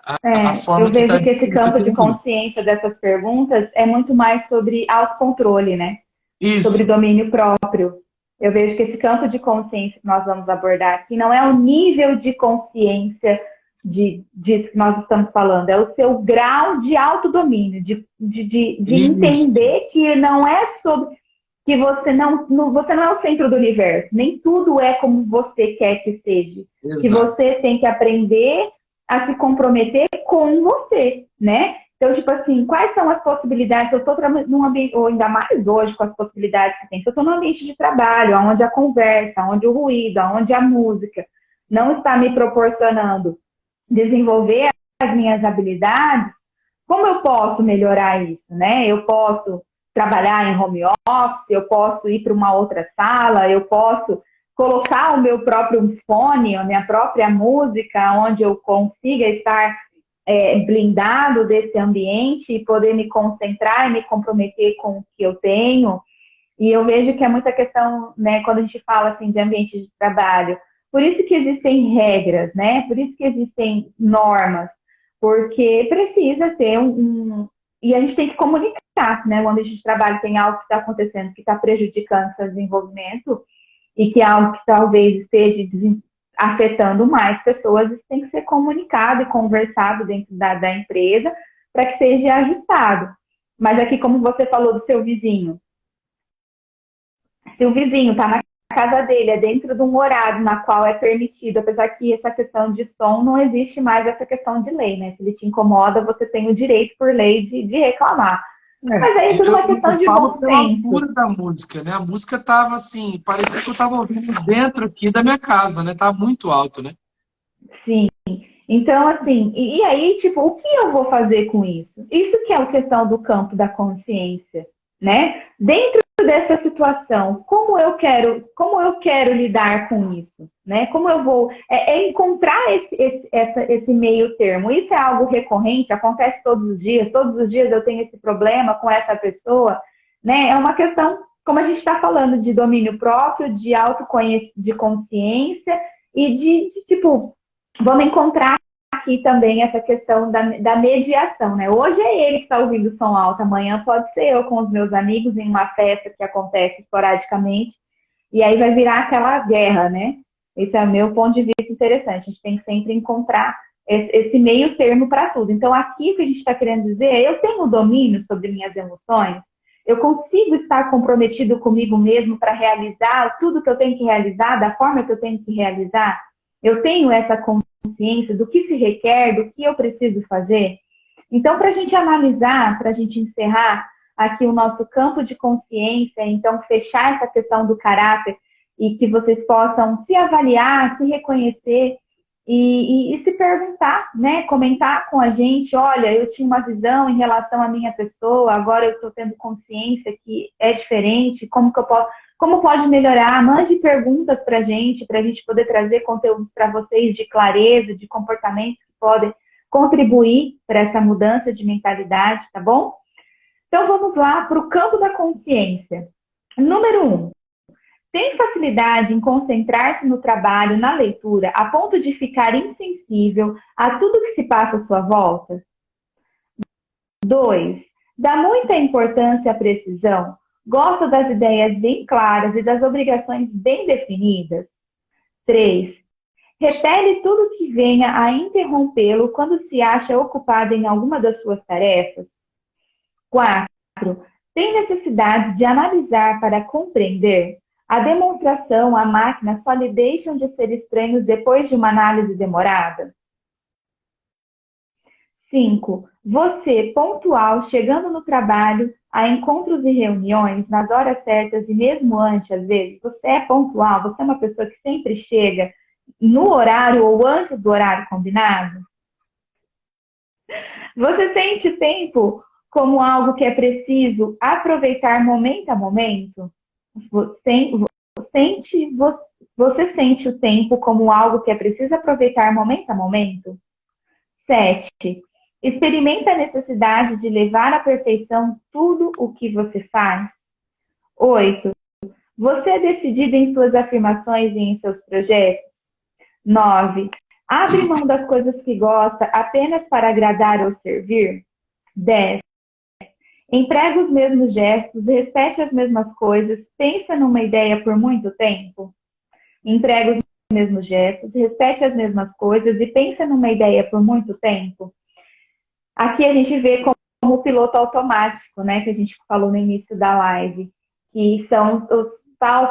A forma eu vejo tá... que esse campo de consciência dessas perguntas é muito mais sobre autocontrole, né? Isso. Sobre domínio próprio. Eu vejo que esse campo de consciência que nós vamos abordar aqui não é o nível de consciência disso que nós estamos falando, é o seu grau de autodomínio, de entender que não é sobre... que você não é o centro do universo, nem tudo é como você quer que seja. Exato. Que você tem que aprender a se comprometer com você, né? Então, tipo assim, quais são as possibilidades? Eu estou num ambiente, ou ainda mais hoje com as possibilidades que tem, se eu estou num ambiente de trabalho, onde a conversa, onde o ruído, onde a música não está me proporcionando desenvolver as minhas habilidades, como eu posso melhorar isso, né? Eu posso trabalhar em home office, eu posso ir para uma outra sala, eu posso colocar o meu próprio fone, a minha própria música, onde eu consiga estar blindado desse ambiente e poder me concentrar e me comprometer com o que eu tenho. E eu vejo que é muita questão, né, quando a gente fala assim, de ambiente de trabalho. Por isso que existem regras, né? Por isso que existem normas, porque precisa ter e a gente tem que comunicar, né? Quando a gente trabalha, tem algo que está acontecendo que está prejudicando o seu desenvolvimento e que é algo que talvez esteja afetando mais pessoas, isso tem que ser comunicado e conversado dentro da empresa para que seja ajustado. Mas aqui, como você falou do seu vizinho, se o vizinho está na casa dele, é dentro de um horário na qual é permitido, apesar que essa questão de som não existe mais essa questão de lei, né? Se ele te incomoda, você tem o direito por lei de reclamar. Mas aí é tudo uma questão de bom senso. A altura da música, né? A música tava assim, parecia que eu tava ouvindo dentro aqui da minha casa, né? Tava muito alto, né? Sim. Então, assim, e aí, tipo, o que eu vou fazer com isso? Isso que é a questão do campo da consciência, né? Dentro dessa situação, como eu quero lidar com isso, né? Como eu vou encontrar esse meio termo. Isso é algo recorrente, acontece todos os dias eu tenho esse problema com essa pessoa, né? É uma questão, como a gente está falando, de domínio próprio, de autoconhecimento, de consciência e de tipo, vamos encontrar aqui também essa questão da mediação, né? Hoje é ele que está ouvindo som alto, amanhã pode ser eu com os meus amigos em uma festa que acontece esporadicamente, e aí vai virar aquela guerra, né? Esse é o meu ponto de vista interessante. A gente tem que sempre encontrar esse meio termo para tudo. Então, aqui o que a gente está querendo dizer é: eu tenho domínio sobre minhas emoções, eu consigo estar comprometido comigo mesmo para realizar tudo que eu tenho que realizar, da forma que eu tenho que realizar. Eu tenho essa consciência do que se requer, do que eu preciso fazer. Então, para a gente analisar, para a gente encerrar aqui o nosso campo de consciência, então fechar essa questão do caráter e que vocês possam se avaliar, se reconhecer e se perguntar, né? Comentar com a gente, olha, eu tinha uma visão em relação à minha pessoa, agora eu estou tendo consciência que é diferente, como que eu posso, como pode melhorar? Mande perguntas para a gente poder trazer conteúdos para vocês de clareza, de comportamentos que podem contribuir para essa mudança de mentalidade, tá bom? Então vamos lá para o campo da consciência. Número 1. Tem facilidade em concentrar-se no trabalho, na leitura, a ponto de ficar insensível a tudo que se passa à sua volta? 2. Dá muita importância à precisão, gosta das ideias bem claras e das obrigações bem definidas? 3. Repele tudo que venha a interrompê-lo quando se acha ocupado em alguma das suas tarefas? 4. Tem necessidade de analisar para compreender? A demonstração, a máquina só lhe deixam de ser estranhos depois de uma análise demorada? 5. Você, pontual, chegando no trabalho, a encontros e reuniões, nas horas certas e mesmo antes, às vezes, você é pontual, você é uma pessoa que sempre chega no horário ou antes do horário combinado? Você sente o tempo como algo que é preciso aproveitar momento a momento? Você sente o tempo como algo que é preciso aproveitar momento a momento? 7. Experimenta a necessidade de levar à perfeição tudo o que você faz? 8. Você é decidido em suas afirmações e em seus projetos? 9. Abre mão das coisas que gosta apenas para agradar ou servir? 10. Emprega os mesmos gestos, repete as mesmas coisas, pensa numa ideia por muito tempo? Emprega os mesmos gestos, repete as mesmas coisas e pensa numa ideia por muito tempo? Aqui a gente vê como o piloto automático, né, que a gente falou no início da live, que são os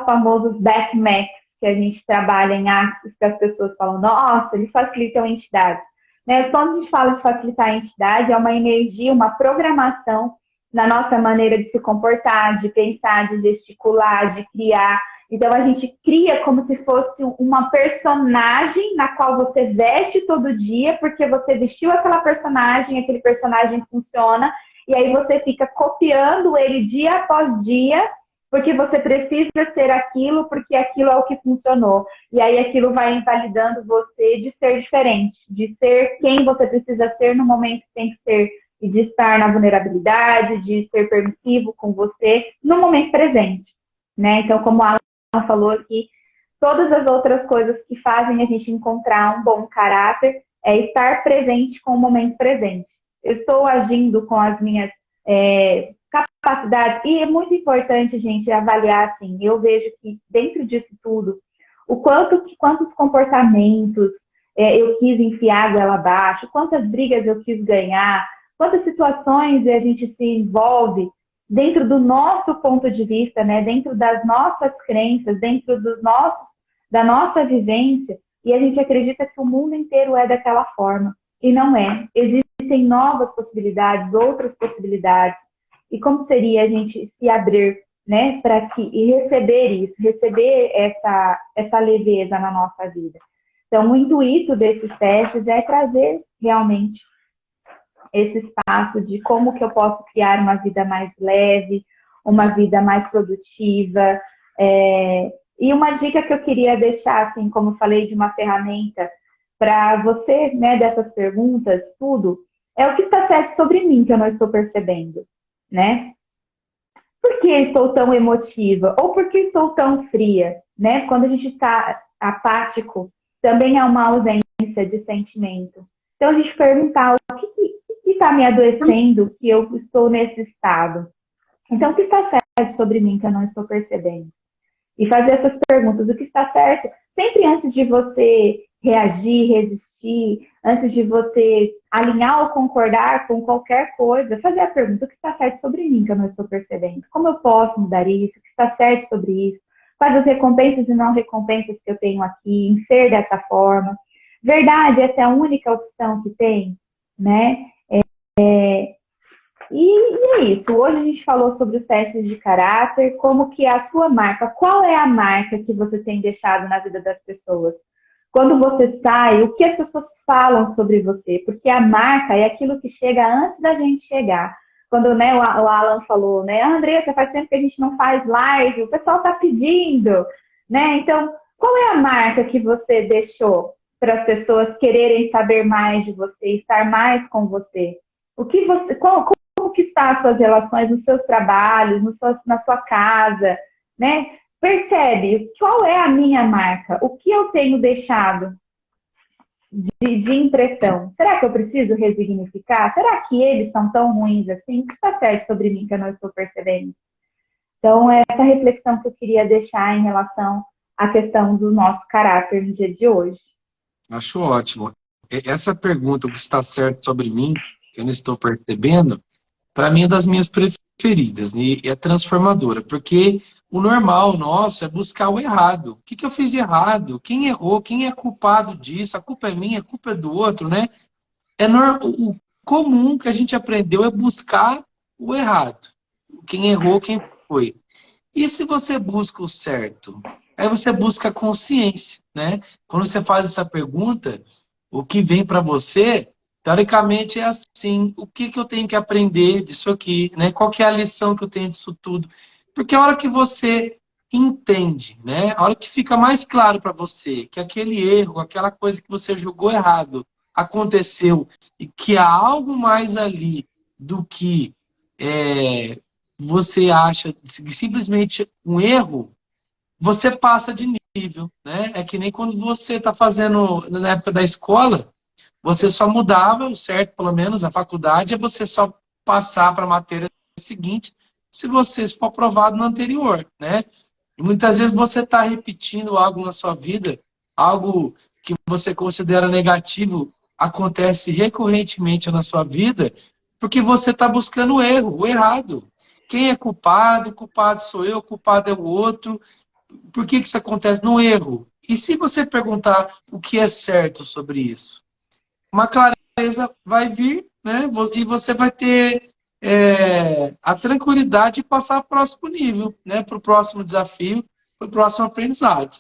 famosos backmax, que a gente trabalha em Axis, que as pessoas falam, nossa, eles facilitam a entidade. Né? Quando a gente fala de facilitar a entidade, é uma energia, uma programação na nossa maneira de se comportar, de pensar, de gesticular, de criar. Então, a gente cria como se fosse uma personagem na qual você veste todo dia, porque você vestiu aquela personagem, aquele personagem funciona, e aí você fica copiando ele dia após dia, porque você precisa ser aquilo, porque aquilo é o que funcionou. E aí aquilo vai invalidando você de ser diferente, de ser quem você precisa ser no momento que tem que ser, e de estar na vulnerabilidade, de ser permissivo com você no momento presente. Né? Então, como a Alan falou aqui, todas as outras coisas que fazem a gente encontrar um bom caráter é estar presente com o momento presente. Eu estou agindo com as minhas capacidades, e é muito importante, gente, avaliar assim. Eu vejo que dentro disso tudo, quantos comportamentos eu quis enfiar a goela abaixo, quantas brigas eu quis ganhar, quantas situações a gente se envolve dentro do nosso ponto de vista, né? Dentro das nossas crenças, dentro da nossa vivência, e a gente acredita que o mundo inteiro é daquela forma. E não é. Existem novas possibilidades, outras possibilidades. E como seria a gente se abrir, né, e receber isso, receber essa leveza na nossa vida. Então, o intuito desses testes é trazer realmente esse espaço de como que eu posso criar uma vida mais leve, uma vida mais produtiva. E uma dica que eu queria deixar, assim, como eu falei, de uma ferramenta para você, né, dessas perguntas, tudo, é o que está certo sobre mim que eu não estou percebendo, né? Por que estou tão emotiva? Ou por que estou tão fria? Né? Quando a gente está apático, também há uma ausência de sentimento. Então, a gente perguntar o que está me adoecendo que eu estou nesse estado. Então, o que está certo sobre mim que eu não estou percebendo? E fazer essas perguntas, o que está certo, sempre antes de você reagir, resistir, antes de você alinhar ou concordar com qualquer coisa, fazer a pergunta, o que está certo sobre mim que eu não estou percebendo? Como eu posso mudar isso? O que está certo sobre isso? Quais as recompensas e não recompensas que eu tenho aqui, em ser dessa forma? Verdade, essa é a única opção que tem, né? E é isso. Hoje a gente falou sobre os testes de caráter, como que é a sua marca. Qual é a marca que você tem deixado na vida das pessoas? Quando você sai, o que as pessoas falam sobre você? Porque a marca é aquilo que chega antes da gente chegar. Quando, né, o Alan falou, né, Andressa, faz tempo que a gente não faz live, o pessoal está pedindo, né? Então, qual é a marca que você deixou para as pessoas quererem saber mais de você, estar mais com você? O que você, como que está as suas relações, nos seus trabalhos, na sua casa, né? Percebe qual é a minha marca, o que eu tenho deixado de impressão. Será que eu preciso resignificar? Será que eles são tão ruins assim? O que está certo sobre mim que eu não estou percebendo? Então, é essa reflexão que eu queria deixar em relação à questão do nosso caráter no dia de hoje. Acho ótimo. Essa pergunta, o que está certo sobre mim, que eu não estou percebendo, para mim é das minhas preferidas, né? E é transformadora, porque o normal nosso é buscar o errado. O que eu fiz de errado? Quem errou? Quem é culpado disso? A culpa é minha, a culpa é do outro, né? O comum que a gente aprendeu é buscar o errado. Quem errou, quem foi. E se você busca o certo? Aí você busca a consciência, né? Quando você faz essa pergunta, o que vem para você, teoricamente é assim, o que eu tenho que aprender disso aqui, né? Qual que é a lição que eu tenho disso tudo? Porque a hora que você entende, né? A hora que fica mais claro para você que aquele erro, aquela coisa que você julgou errado, aconteceu e que há algo mais ali do que você acha simplesmente um erro, você passa de nível, né? É que nem quando você está fazendo, na época da escola, você só mudava, o certo, pelo menos, a faculdade, é você só passar para a matéria seguinte, se você for aprovado no anterior, né? E muitas vezes você está repetindo algo na sua vida, algo que você considera negativo, acontece recorrentemente na sua vida, porque você está buscando o erro, o errado. Quem é culpado? O culpado sou eu, o culpado é o outro. Por que isso acontece? No erro. E se você perguntar o que é certo sobre isso? Uma clareza vai vir, né? E você vai ter a tranquilidade de passar para o próximo nível, né? Para o próximo desafio, para o próximo aprendizado.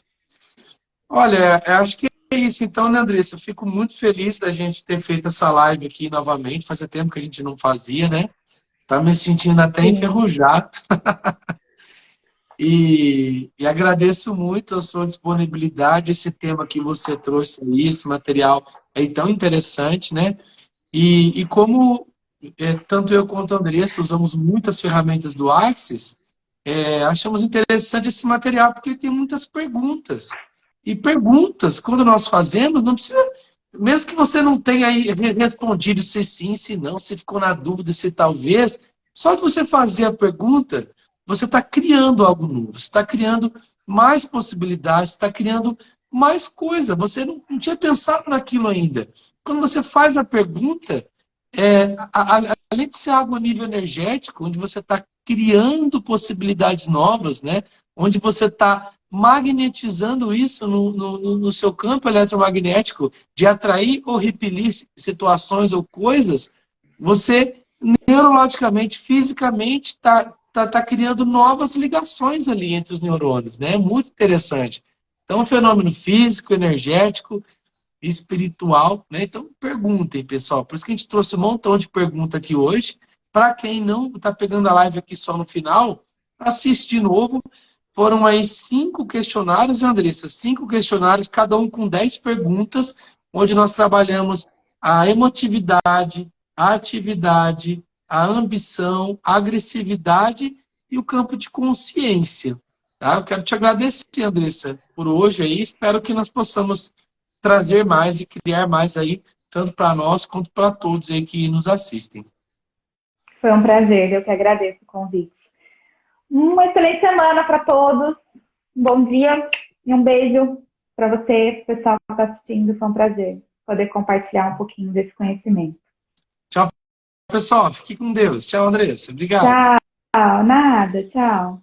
Olha, eu acho que é isso então, né, Andressa? Eu fico muito feliz da gente ter feito essa live aqui novamente. Fazia tempo que a gente não fazia, né? Tá me sentindo até Sim. enferrujado. E agradeço muito a sua disponibilidade, esse tema que você trouxe aí, esse material é tão interessante, né? E como tanto eu quanto a Andressa usamos muitas ferramentas do Axis, achamos interessante esse material porque ele tem muitas perguntas. E perguntas, quando nós fazemos, não precisa. Mesmo que você não tenha aí respondido se sim, se não, se ficou na dúvida, se talvez, só de você fazer a pergunta, você está criando algo novo, você está criando mais possibilidades, está criando mais coisa. Você não tinha pensado naquilo ainda. Quando você faz a pergunta, além de ser algo a nível energético, onde você está criando possibilidades novas, né? Onde você está magnetizando isso no seu campo eletromagnético, de atrair ou repelir situações ou coisas, você neurologicamente, fisicamente, está criando novas ligações ali entre os neurônios, né? Muito interessante. Então, um fenômeno físico, energético, espiritual, né? Então, perguntem, pessoal. Por isso que a gente trouxe um montão de perguntas aqui hoje. Para quem não está pegando a live aqui só no final, assiste de novo. Foram aí 5 questionários, Andressa? 5 questionários, cada um com 10 perguntas, onde nós trabalhamos a emotividade, a atividade, a ambição, a agressividade e o campo de consciência. Tá? Eu quero te agradecer, Andressa, por hoje aí. Espero que nós possamos trazer mais e criar mais aí, tanto para nós quanto para todos aí que nos assistem. Foi um prazer, eu que agradeço o convite. Uma excelente semana para todos, um bom dia e um beijo para você, pessoal que está assistindo. Foi um prazer poder compartilhar um pouquinho desse conhecimento. Tchau, pessoal. Fique com Deus. Tchau, Andressa. Obrigado. Tchau, nada, tchau.